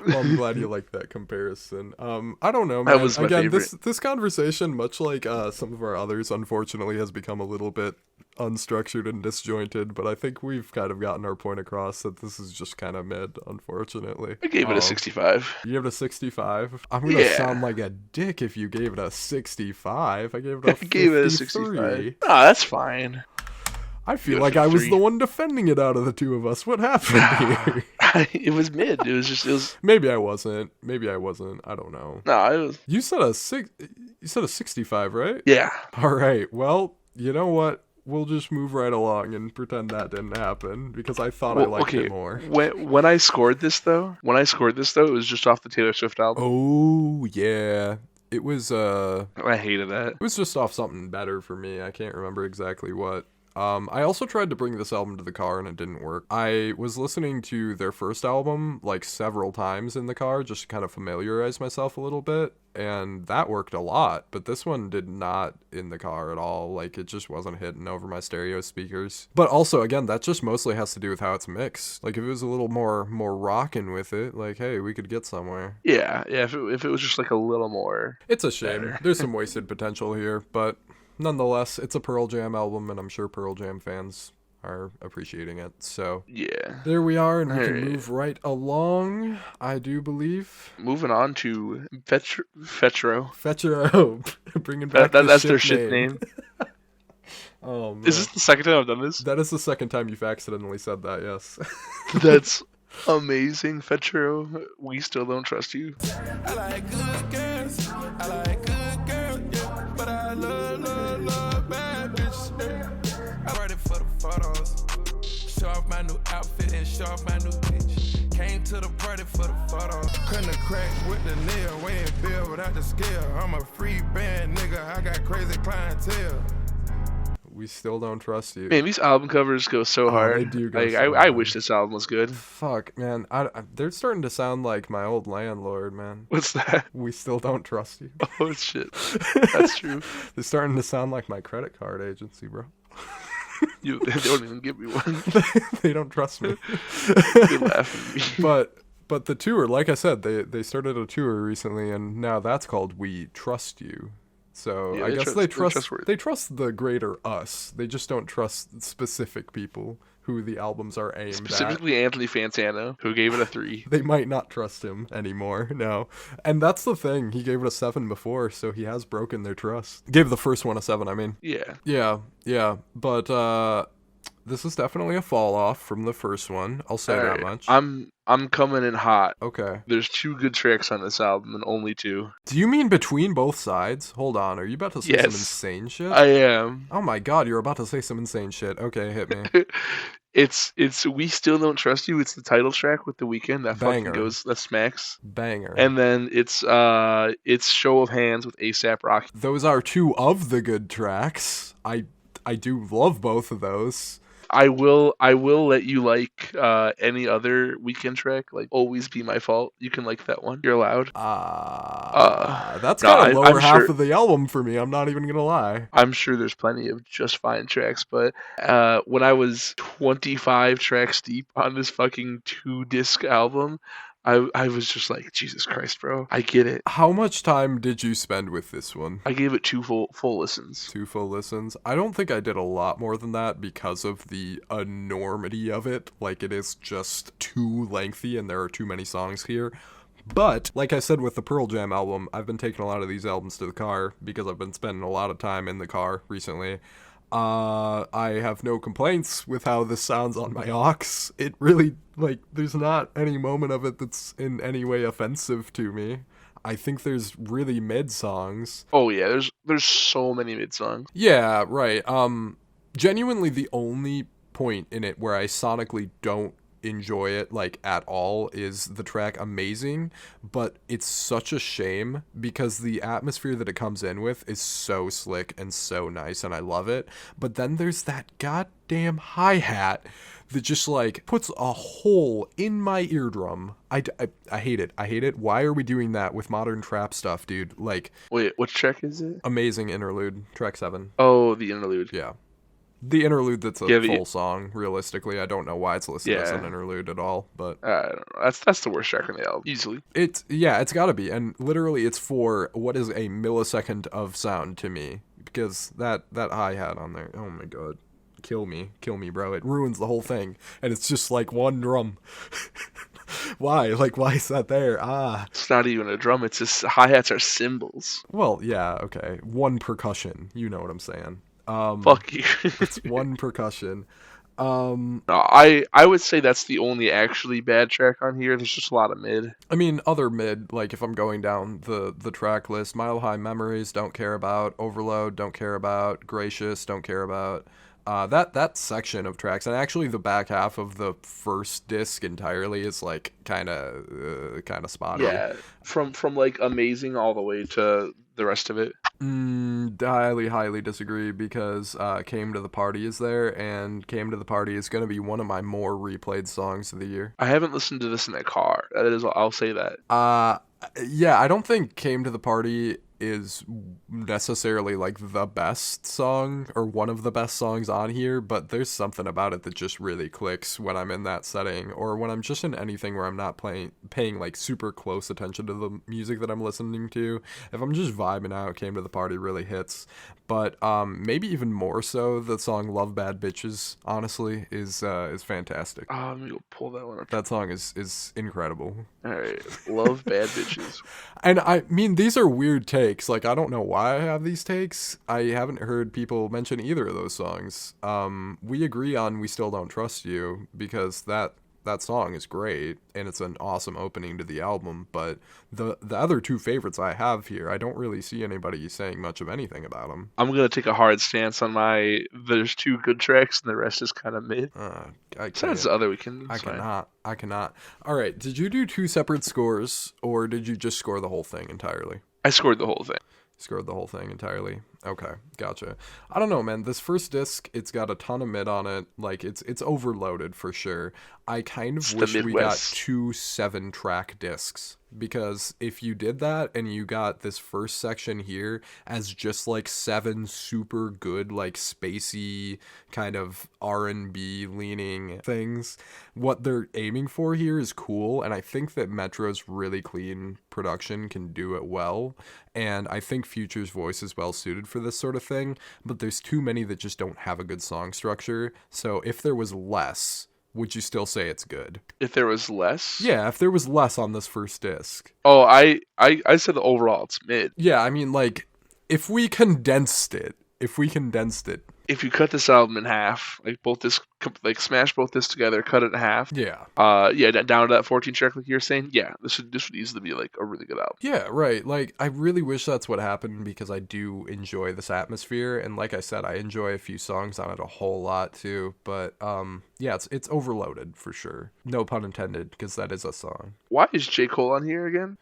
Well, I'm glad you like that comparison. I don't know, That man. was my Again, favorite. this conversation, much like some of our others, unfortunately, has become a little bit unstructured and disjointed. But I think we've kind of gotten our point across that this is just kind of mid, unfortunately. I gave it a 65. You gave it a 65. I'm gonna Yeah. sound like a dick if you gave it a 65. I gave it a 53. I gave it a 65. No, that's fine. I feel Give it like I was 53. the one defending it out of the two of us. What happened here? It was mid. It was. Maybe I wasn't. Maybe I wasn't. I don't know. No, it was. You said a 65, right? Yeah. All right. Well, you know what? We'll just move right along and pretend that didn't happen because I thought I Well, liked okay. it more. When I scored this though, it was just off the Taylor Swift album. Oh yeah, it was. I hated that. It was just off something better for me. I can't remember exactly what. I also tried to bring this album to the car and it didn't work. I was listening to their first album like several times in the car just to kind of familiarize myself a little bit, and that worked a lot, but this one did not in the car at all. Like, it just wasn't hitting over my stereo speakers. But also, again, that just mostly has to do with how it's mixed. Like, if it was a little more rockin' with it, like, hey, we could get somewhere. Yeah. If it was just like a little more. It's a shame. Better. There's some wasted potential here, but nonetheless, it's a Pearl Jam album, and I'm sure Pearl Jam fans are appreciating it. So Yeah. there we are, and we can Alright. move right along, I do believe. Moving on to Fetro. Fetcher, bringing back That's the their shit name. Oh man, Is this the second time I've done this? that is the second time you've accidentally said that. Yes. That's amazing, Fetro. We still don't trust you. I like good girls. I like good girls, yeah. But I love bad bitches, yeah. I'm ready for the photos. Show off my new outfit and show off my new bitch. Came to the party for the photos. Cutting the crack with the nail, weighing bill without the scale. I'm a free band nigga, I got crazy clientele. We still don't trust you. Man, these album covers go so hard. they do go Like, so I hard. wish this album was good. Fuck, man. They're starting to sound like my old landlord, man. What's that? We still don't trust you. Oh shit. That's true. They're starting to sound like my credit card agency, bro. They don't even give me one. They don't trust me. They laugh at me. But the tour, like I said, they started a tour recently, and now that's called We Trust You. So Yeah, I they guess trust- they they're trust trustworthy. they trust the greater us. They just don't trust specific people who the albums are aimed at. Specifically Anthony Fantano, who gave it a 3. They might not trust him anymore. No, and that's the thing. He gave it a 7 before, so he has broken their trust. Gave the first one a 7. I mean, Yeah. yeah. But this is definitely a fall off from the first one. I'll say that Alright, much. I'm coming in hot. Okay. There's 2 good tracks on this album and only 2. Do you mean between both sides? Hold on. Are you about to say some Yes. insane shit? I am. Oh my god, you're about to say some insane shit. Okay, hit me. It's We Still Don't Trust You. It's the title track with The Weeknd. That Banger. that smacks. Banger. And then it's Show of Hands with ASAP Rocky. Those are 2 of the good tracks. I do love both of those. I will let you like any other Weeknd track, like Always Be My Fault. You can like that one. You're allowed. That's no, kind of lower I'm half sure- of the album for me. I'm not even gonna lie. I'm sure there's plenty of just fine tracks, but when I was 25 tracks deep on this fucking 2-disc album, I was just like, Jesus Christ, bro. I get it. How much time did you spend with this one? I gave it 2 full listens. 2 full listens. I don't think I did a lot more than that because of the enormity of it. Like, it is just too lengthy and there are too many songs here. But, like I said with the Pearl Jam album, I've been taking a lot of these albums to the car because I've been spending a lot of time in the car recently. I have no complaints with how this sounds on my aux. It really, like, there's not any moment of it that's in any way offensive to me. I think there's really mid songs. Oh yeah, there's so many mid songs. Yeah, right. Genuinely the only point in it where I sonically don't enjoy it like at all is the track Amazing, but it's such a shame because the atmosphere that it comes in with is so slick and so nice and I love it. But then there's that goddamn hi-hat that just like puts a hole in my eardrum. I hate it. I hate it. Why are we doing that with modern trap stuff, dude? Like, Wait, which track is it? Amazing interlude, track 7. Oh, the interlude. Yeah. The interlude that's a Yeah, full song, realistically. I don't know why it's listed as an interlude at all, but I don't know. That's the worst track on the album, easily. it's gotta be. And literally it's for what is a millisecond of sound to me. Because that hi-hat on there, oh my god. Kill me, bro. It ruins the whole thing. And it's just like one drum. Why? Like, why is that there? It's not even a drum. It's just hi-hats are cymbals. Well, yeah, okay. One percussion. You know what I'm saying. Fuck you. It's one percussion. No, I would say that's the only actually bad track on here. There's just a lot of mid. I mean, other mid, like if I'm going down the track list, Mile High Memories, don't care about. Overload, don't care about. Gracious, don't care about. That section of tracks, and actually the back half of the first disc entirely is like kind of spotty. Yeah, from like amazing all the way to the rest of it. Highly disagree, because Came to the Party is there, and Came to the Party is going to be one of my more replayed songs of the year. I haven't listened to this in a car. That is, I'll say that. Yeah, I don't think Came to the Party is necessarily like the best song or one of the best songs on here, but there's something about it that just really clicks when I'm in that setting, or when I'm just in anything where I'm not paying like super close attention to the music that I'm listening to. If I'm just vibing out, Came to the Party really hits. But maybe even more so, the song Love Bad Bitches, honestly, is fantastic. Let me go pull that one up. That song is incredible. Alright, Love Bad Bitches. And I mean, these are weird takes. Like, I don't know why I have these takes. I haven't heard people mention either of those songs. We agree on We Still Don't Trust You, because that song is great, and it's an awesome opening to the album, but the other two favorites I have here, I don't really see anybody saying much of anything about them. I'm going to take a hard stance on there's two good tracks, and the rest is kind of mid. Besides the other weekend. I cannot. All right, did you do two separate scores, or did you just score the whole thing entirely? I scored the whole thing. Scored the whole thing entirely. Okay, gotcha. I don't know, man. This first disc, it's got a ton of mid on it. Like, it's overloaded for sure. I kind of wish we got 2 7-track discs, because if you did that and you got this first section here as just like 7 super good, like spacey kind of R&B leaning things, what they're aiming for here is cool, and I think that Metro's really clean production can do it well, and I think Future's voice is well suited for this sort of thing, but there's too many that just don't have a good song structure. So if there was less, would you still say it's good? If there was less? Yeah, if there was less on this first disc. Oh, I said overall it's mid. Yeah, I mean, like, if we condensed it. If you cut this album in half, like smash both discs together, cut it in half. Yeah. Down to that 14 track like you were saying. Yeah, this would easily be like a really good album. Yeah, right. Like, I really wish that's what happened, because I do enjoy this atmosphere, and like I said, I enjoy a few songs on it a whole lot too. But yeah, it's overloaded for sure. No pun intended, because that is a song. Why is J. Cole on here again?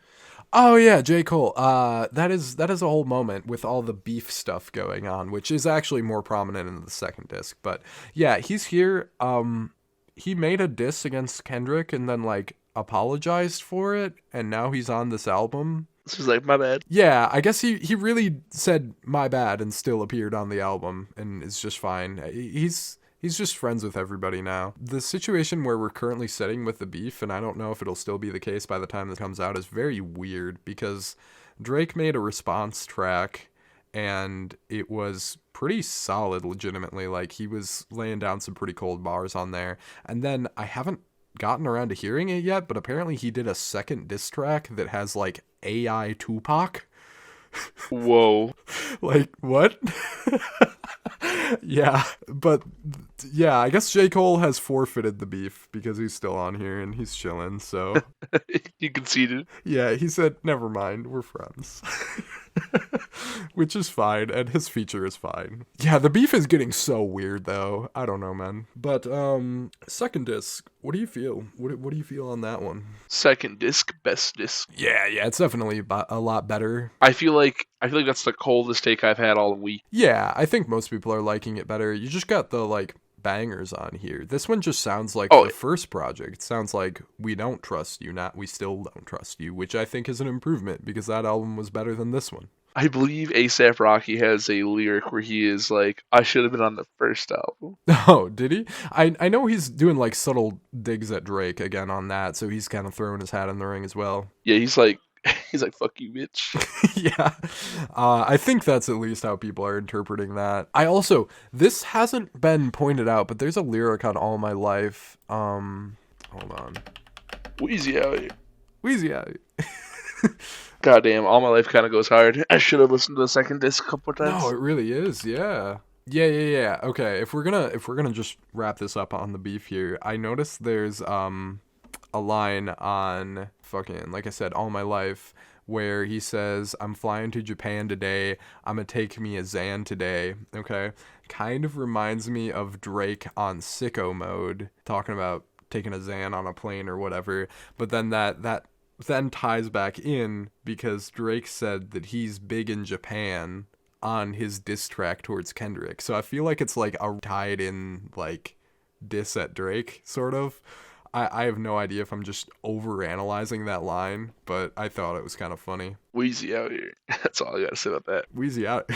Oh yeah, J. Cole. That is a whole moment with all the beef stuff going on, which is actually more prominent in the second disc. But yeah, he's here. He made a diss against Kendrick and then like apologized for it, and now he's on this album. This is like, my bad. Yeah, I guess he really said my bad and still appeared on the album, and is just fine. He's just friends with everybody now. The situation where we're currently sitting with the beef, and I don't know if it'll still be the case by the time this comes out, is very weird, because Drake made a response track, and it was pretty solid, legitimately. Like, he was laying down some pretty cold bars on there. And then I haven't gotten around to hearing it yet, but apparently he did a second diss track that has, like, AI Tupac. Whoa. Like, what? Yeah, but yeah, I guess J. Cole has forfeited the beef because he's still on here and he's chilling, so. You conceded. Yeah, he said, never mind, we're friends. Which is fine, and his feature is fine. Yeah, the beef is getting so weird, though. I don't know, man. But, second disc, what do you feel? What do you feel on that one? Second disc, best disc. Yeah, it's definitely a lot better. I feel like that's the coldest take I've had all week. Yeah, I think most people are liking it better. You just got the, like, bangers on here. This one just sounds like the first project. It sounds like We Don't Trust You, not We Still Don't Trust You, which I think is an improvement, because that album was better than this one. I believe ASAP Rocky has a lyric where he is like, "I should have been on the first album." Oh, did he? I know he's doing like subtle digs at Drake again on that, so he's kind of throwing his hat in the ring as well. Yeah, he's like, "Fuck you, bitch." Yeah. I think that's at least how people are interpreting that. This hasn't been pointed out, but there's a lyric on All My Life. Hold on. Wheezy out here. Wheezy out. Goddamn, All My Life kind of goes hard. I should have listened to the second disc a couple times. No, it really is. Yeah. Yeah. Okay, if we're gonna just wrap this up on the beef here, I noticed there's a line on fucking, like I said, All My Life, where he says, "I'm flying to Japan today. I'm gonna take me a Xan today." Okay, kind of reminds me of Drake on Sicko Mode, talking about taking a Xan on a plane or whatever. But then that then ties back in because Drake said that he's big in Japan on his diss track towards Kendrick. So I feel like it's like a tied in like diss at Drake sort of. I have no idea if I'm just overanalyzing that line, but I thought it was kind of funny. Wheezy out here. That's all I gotta say about that. Wheezy out.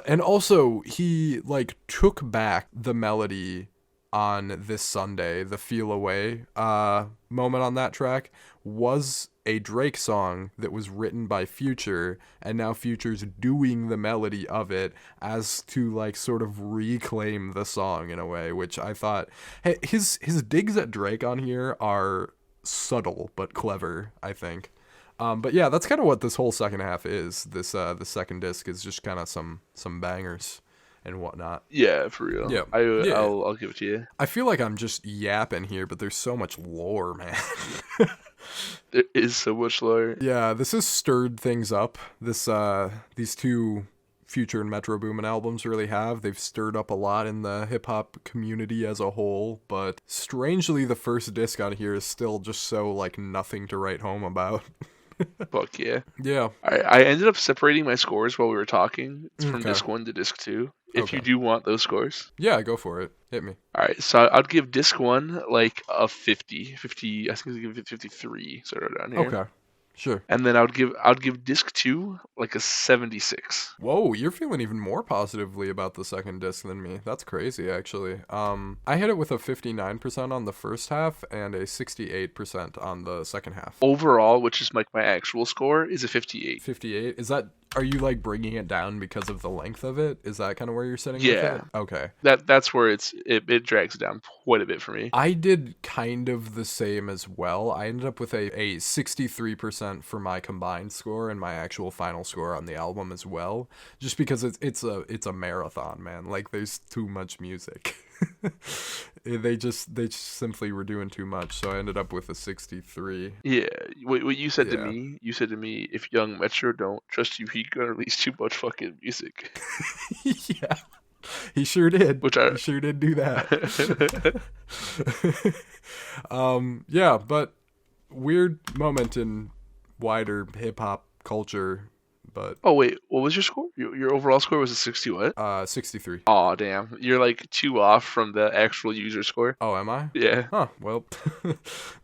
And also he like took back the melody on This Sunday. The Feel Away moment on that track was a Drake song that was written by Future, and now Future's doing the melody of it as to like sort of reclaim the song in a way, which I thought, hey, his digs at Drake on here are subtle but clever, I think. But yeah, that's kind of what this whole second half is. This the second disc is just kind of some bangers and whatnot. Yeah, for real. Yeah. I'll give it to you. I feel like I'm just yapping here, but there's so much lore, man. There is so much lore. Yeah, this has stirred things up. These two Future and Metro Boomin albums really have. They've stirred up a lot in the hip-hop community as a whole, but strangely the first disc on here is still just so, like, nothing to write home about. Fuck yeah. Yeah. I ended up separating my scores while we were talking from Okay. disc 1 to disc 2. If Okay. you do want those scores. Yeah, go for it. Hit me. Alright, so I'd give disc 1 like a 50. I think I'd give it 53 sort of down here. Okay. Sure. And then I'd give disc 2 like a 76. Whoa, you're feeling even more positively about the second disc than me. That's crazy, actually. I hit it with a 59% on the first half and a 68% on the second half. Overall, which is like my actual score, is a 58. 58? Are you like bringing it down because of the length of it? Is that kind of where you're sitting Yeah. with it? Okay. That's where it drags it down quite a bit for me. I did kind of the same as well. I ended up with a 63% for my combined score and my actual final score on the album as well. Just because it's a marathon, man. Like there's too much music. They just simply were doing too much, so I ended up with a 63. Yeah, what you said to Yeah. me, if Young Metro don't trust you, he gonna release too much fucking music. Yeah. He sure did. He sure did do that. Yeah, but weird moment in wider hip hop culture, but Oh wait, what was your score? Your overall score was a 60 what? 63. Aw, damn. You're like 2 off from the actual user score. Oh, am I? Yeah. Huh, well,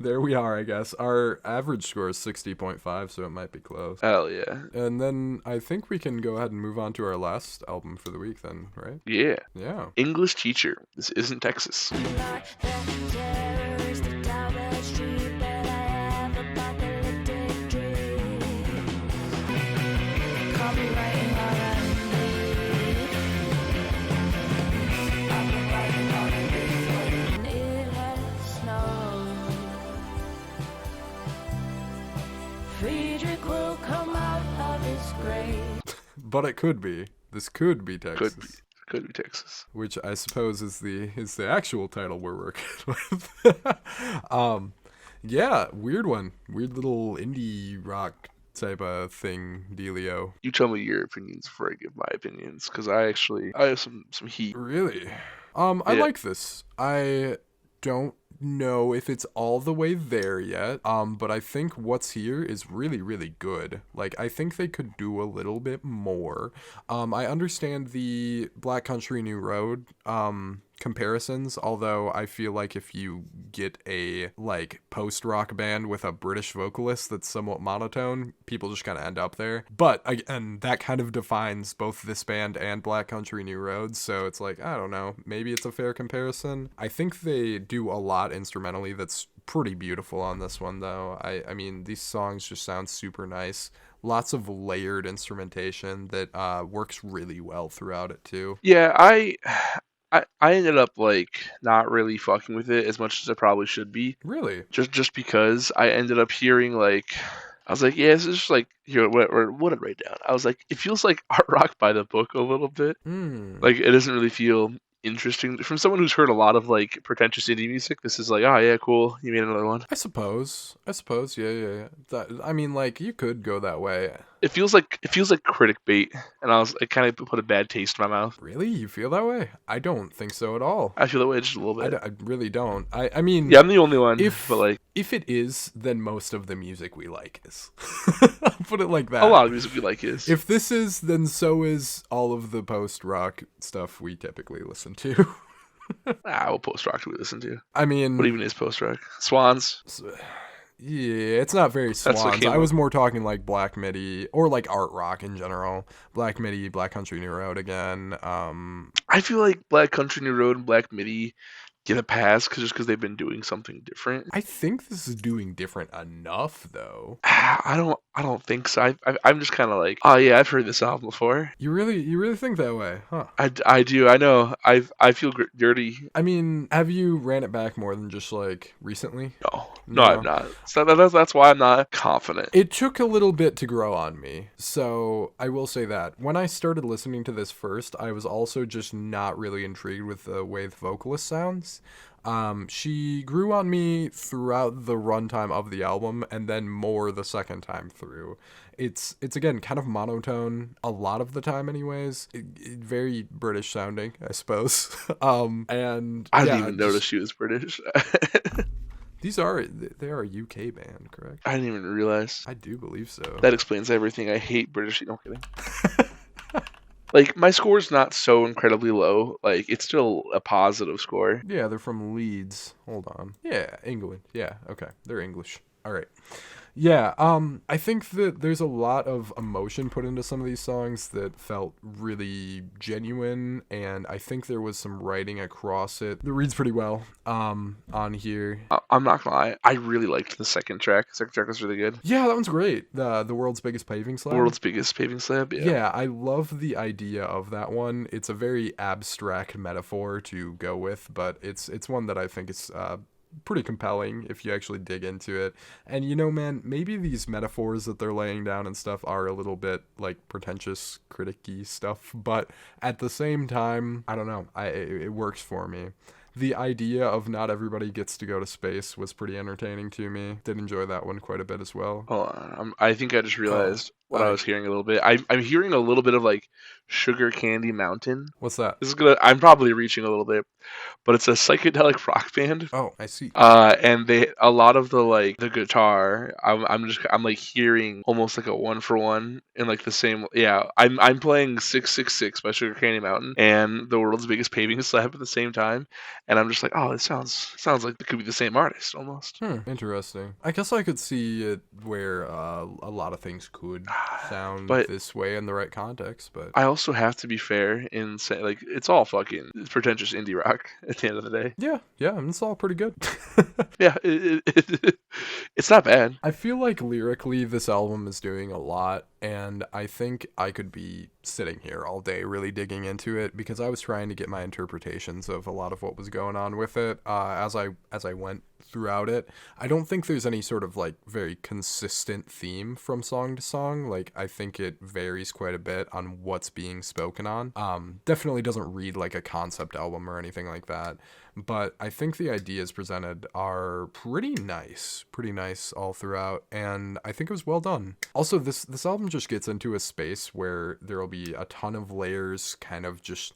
there we are, I guess. Our average score is 60.5, so it might be close. Hell yeah. And then I think we can go ahead and move on to our last album for the week then, right? Yeah. Yeah. English Teacher. This isn't Texas. Not that terrorist down the street, but I have apocalyptic dreams. Copywriting R&B. I've been writing R&B. It has snowed. Friedrich will come out of his grave. But it could be. This could be Texas. Could be Texas. Which I suppose is the actual title we're working with. Yeah, weird one. Weird little indie rock type of thing, dealio. You tell me your opinions before I give my opinions, because I have some heat. Really? I Yeah. like this. I don't know if it's all the way there yet, but I think What's Here is really, really good. Like, I think they could do a little bit more. I understand the Black Country New Road comparisons, although I feel like if you get a like post-rock band with a British vocalist that's somewhat monotone, people just kind of end up there. But again, that kind of defines both this band and Black Country New Road, so it's like, I don't know, maybe it's a fair comparison. I think they do a lot instrumentally that's pretty beautiful on this one, though. I mean, these songs just sound super nice. Lots of layered instrumentation that works really well throughout it too. Yeah, I ended up like not really fucking with it as much as I probably should be. Really? Just because I ended up hearing like I was like, yeah, this is just like here what did I write down? I was like, it feels like art rock by the book a little bit. Like it doesn't really feel interesting from someone who's heard a lot of like pretentious indie music. This is like, oh yeah, cool, you made another one. I suppose. Yeah. I mean, like, you could go that way. It feels like critic bait, and it kind of put a bad taste in my mouth. Really? You feel that way? I don't think so at all. I feel that way just a little bit. I really don't. I mean, yeah, I'm the only one. But like, if it is, then most of the music we like is. I'll put it like that. A lot of music we like is. If this is, then so is all of the post-rock stuff we typically listen to. What post-rock do we listen to? I mean, what even is post-rock? Swans? Yeah, it's not very Swans. I was up. more talking like Black Midi or like art rock in general. Black Midi, Black Country New Road again. I feel like Black Country New Road and Black Midi get a pass because they've been doing something different. I think this is doing different enough though. I don't think so. I'm just kind of like, oh yeah, I've heard this album before. You really think that way, huh? I do. I know. I feel dirty. I mean, have you ran it back more than just like recently? No, I'm not. So that's why I'm not confident. It took a little bit to grow on me, so I will say that. When I started listening to this first, I was also just not really intrigued with the way the vocalist sounds. She grew on me throughout the runtime of the album, and then more the second time through. It's again kind of monotone a lot of the time, anyways. Very British sounding, I suppose. And I didn't even notice she was British. They are a UK band, correct? I didn't even realize. I do believe so. That explains everything. I hate British. No kidding. Like, my score's not so incredibly low. Like, it's still a positive score. Yeah, they're from Leeds. Hold on. Yeah, England. Yeah, okay. They're English. All right. Yeah, I think that there's a lot of emotion put into some of these songs that felt really genuine, and I think there was some writing across it that reads pretty well on here. I'm not gonna lie, I really liked the second track. The second track was really good. Yeah, that one's great. The World's Biggest Paving Slab. World's Biggest Paving Slab, yeah. Yeah, I love the idea of that one. It's a very abstract metaphor to go with, but it's one that I think is pretty compelling if you actually dig into it. And you know, man, maybe these metaphors that they're laying down and stuff are a little bit like pretentious, criticky stuff, but at the same time, I don't know, it works for me. The idea of not everybody gets to go to space was pretty entertaining to me. Did enjoy that one quite a bit as well. Hold on, I think I just realized what I was hearing a little bit. I'm hearing a little bit of like Sugar Candy Mountain. What's that? I'm probably reaching a little bit, but it's a psychedelic rock band. Oh, I see. And a lot of the guitar, I'm like hearing almost like a 1-for-1 in like the same. Yeah, I'm playing 666 by Sugar Candy Mountain and The World's Biggest Paving Slab at the same time, and I'm just like, oh, it sounds like it could be the same artist almost. Interesting. I guess I could see it where a lot of things could sound this way in the right context, but I also have to be fair in saying, like, it's all fucking pretentious indie rock at the end of the day. Yeah, and it's all pretty good. Yeah, it's not bad. I feel like lyrically this album is doing a lot, and I think I could be sitting here all day really digging into it because I was trying to get my interpretations of a lot of what was going on with it as I went throughout it. I don't think there's any sort of like very consistent theme from song to song. Like, I think it varies quite a bit on what's being spoken on. Definitely doesn't read like a concept album or anything like that, but I think the ideas presented are pretty nice all throughout, and I think it was well done. Also, this album just gets into a space where there will be a ton of layers kind of just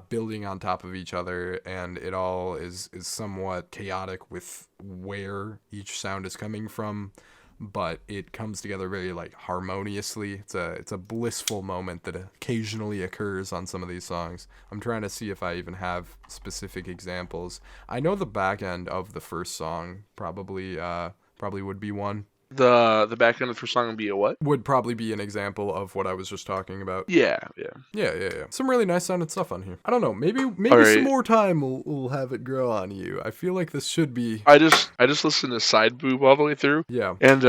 building on top of each other, and it all is somewhat chaotic with where each sound is coming from, but it comes together very like harmoniously. It's a blissful moment that occasionally occurs on some of these songs. I'm trying to see if I even have specific examples. I know the back end of the first song probably would be one. The back end of the first song would be a what? Would probably be an example of what I was just talking about. Yeah. Yeah. Some really nice sounding stuff on here. I don't know. Maybe All some right. more time will have it grow on you. I feel like this should be. I just listened to Side Boob all the way through. Yeah. And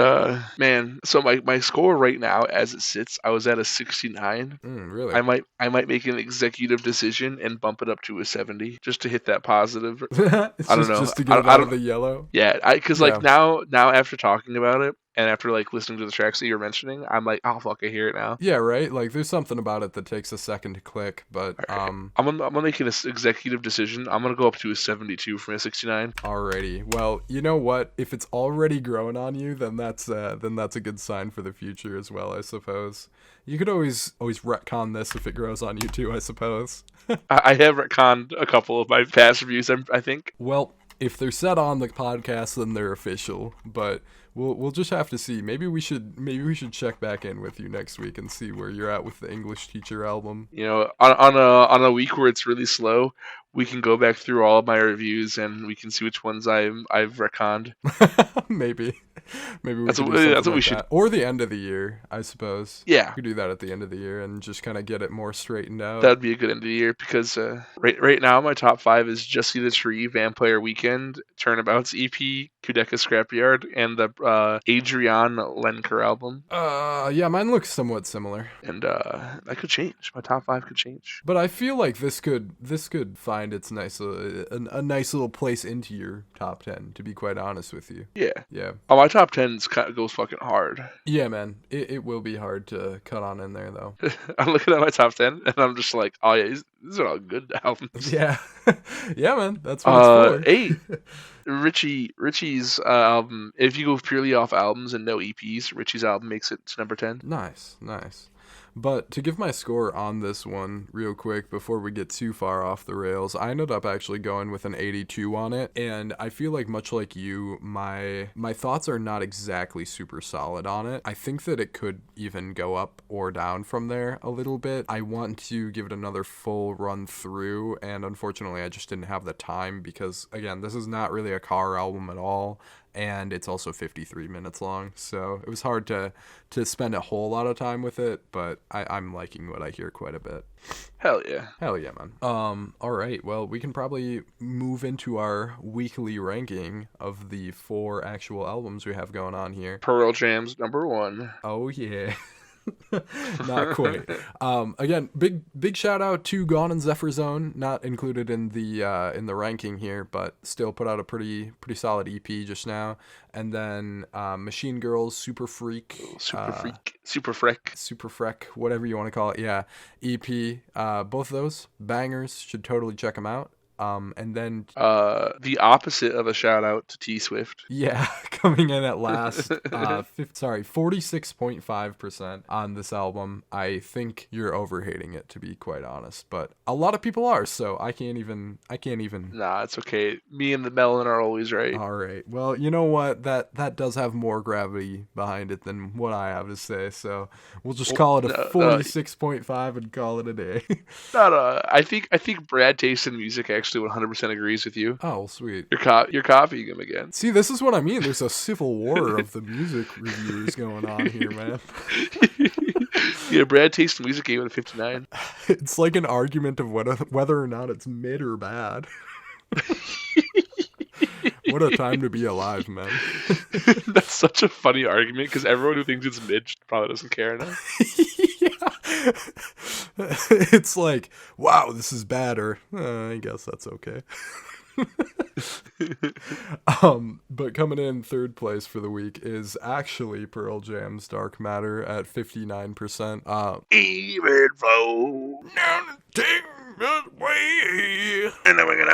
man, so my score right now as it sits, I was at a 69. Really? I might make an executive decision and bump it up to a 70 just to hit that positive. It's I don't know. Just to get it I out don't- of the yellow. Yeah, because Yeah. like now after talking about it and after like listening to the tracks that you're mentioning, I'm like, oh fuck, I hear it now. Yeah, right. Like there's something about it that takes a second to click, but I'm gonna make an executive decision. I'm gonna go up to a 72 from a 69. Alrighty. Well, you know what? If it's already growing on you, then that's a good sign for the future as well, I suppose. You could always retcon this if it grows on you too, I suppose. I have retconned a couple of my past reviews. I think. Well, if they're said on the podcast, then they're official. But we'll just have to see. Maybe we should check back in with you next week and see where you're at with the English Teacher album. You know, on a week where it's really slow, we can go back through all of my reviews and we can see which ones I've retconned. Maybe we That's could what- do something that's what we like should- that. Or the end of the year, I suppose. Yeah. We could do that at the end of the year and just kind of get it more straightened out. That'd be a good end of the year because right now my top 5 is Jesse the Tree, Vampire Weekend, Turnabouts EP, Kudeka Scrapyard, and the Adrian Lenker album. Yeah, mine looks somewhat similar. And that could change. My top 5 could change. But I feel like this could find its nice a nice little place into your top 10, to be quite honest with you. Yeah. Yeah. Oh, my top 10 goes fucking hard. Yeah, man. It will be hard to cut on in there, though. I'm looking at my top 10 and I'm just like, oh yeah, these are all good albums. Yeah. Yeah, man. That's what it's for. 8. Richie's album. If you go purely off albums and no EPs, Richie's album makes it to number 10. Nice. But to give my score on this one real quick before we get too far off the rails, I ended up actually going with an 82 on it. And I feel like much like you, my thoughts are not exactly super solid on it. I think that it could even go up or down from there a little bit. I want to give it another full run through, and unfortunately I just didn't have the time because, again, this is not really a car album at all. And it's also 53 minutes long, so it was hard to spend a whole lot of time with it, but I'm liking what I hear quite a bit. Hell yeah. Hell yeah, man. All right, well, we can probably move into our weekly ranking of the 4 actual albums we have going on here. Pearl Jam's number 1. Oh, yeah. Not quite. Again, big shout out to Gonnn and Zephyr Zone, not included in the ranking here, but still put out a pretty solid EP just now. And then Machine Girls, Super Freq, Super Freq, whatever you want to call it. Yeah, EP. Both of those bangers. Should totally check them out. And then the opposite of a shout out to T Swift. Yeah, coming in at last 46.5% on this album. I think you're overhating it, to be quite honest, but a lot of people are, so I can't even Nah, it's okay. Me and the Melon are always right. All right. Well, you know what? That does have more gravity behind it than what I have to say, so we'll just call it a 46.5 and call it a day. I think Brad Taste in Music actually 100% agrees with you. Oh, well, sweet. You're copying him again. See, this is what I mean. There's a civil war of the music reviewers going on here, man. Yeah, Brad Taste in Music gave it a 59. It's like an argument of whether or not it's mid or bad. What a time to be alive, man. That's such a funny argument because everyone who thinks it's mid probably doesn't care enough. Yeah. It's like, wow, this is bad, or I guess that's okay. But coming in third place for the week is actually Pearl Jam's Dark Matter at 59%. Even though Take that way. and then we're gonna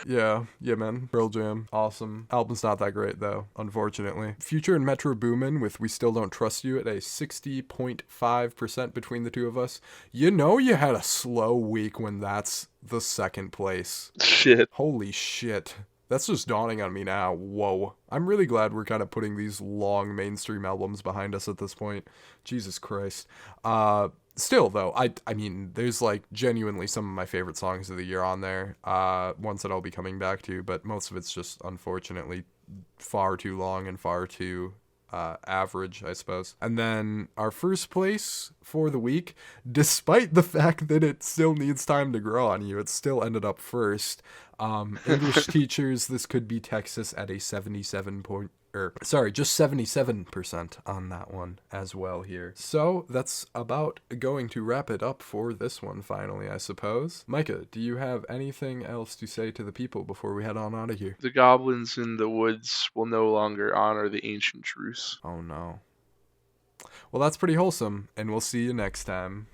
Yeah, man. Pearl Jam. Awesome. Album's not that great, though, unfortunately. Future and Metro Boomin with We Still Don't Trust You at a 60.5% between the two of us. You know you had a slow week when that's the second place. Shit. Holy shit. That's just dawning on me now. Whoa. I'm really glad we're kind of putting these long mainstream albums behind us at this point. Jesus Christ. Still, though, I mean, there's, like, genuinely some of my favorite songs of the year on there. Ones that I'll be coming back to, but most of it's just, unfortunately, far too long and far too average, I suppose. And then our first place for the week, despite the fact that it still needs time to grow on you, it still ended up first. English teachers, This Could Be Texas at a 77%, just 77% on that one as well here. So that's about going to wrap it up for this one finally, I suppose. Micah, do you have anything else to say to the people before we head on out of here? The goblins in the woods will no longer honor the ancient truce. Oh no. Well, that's pretty wholesome, and we'll see you next time.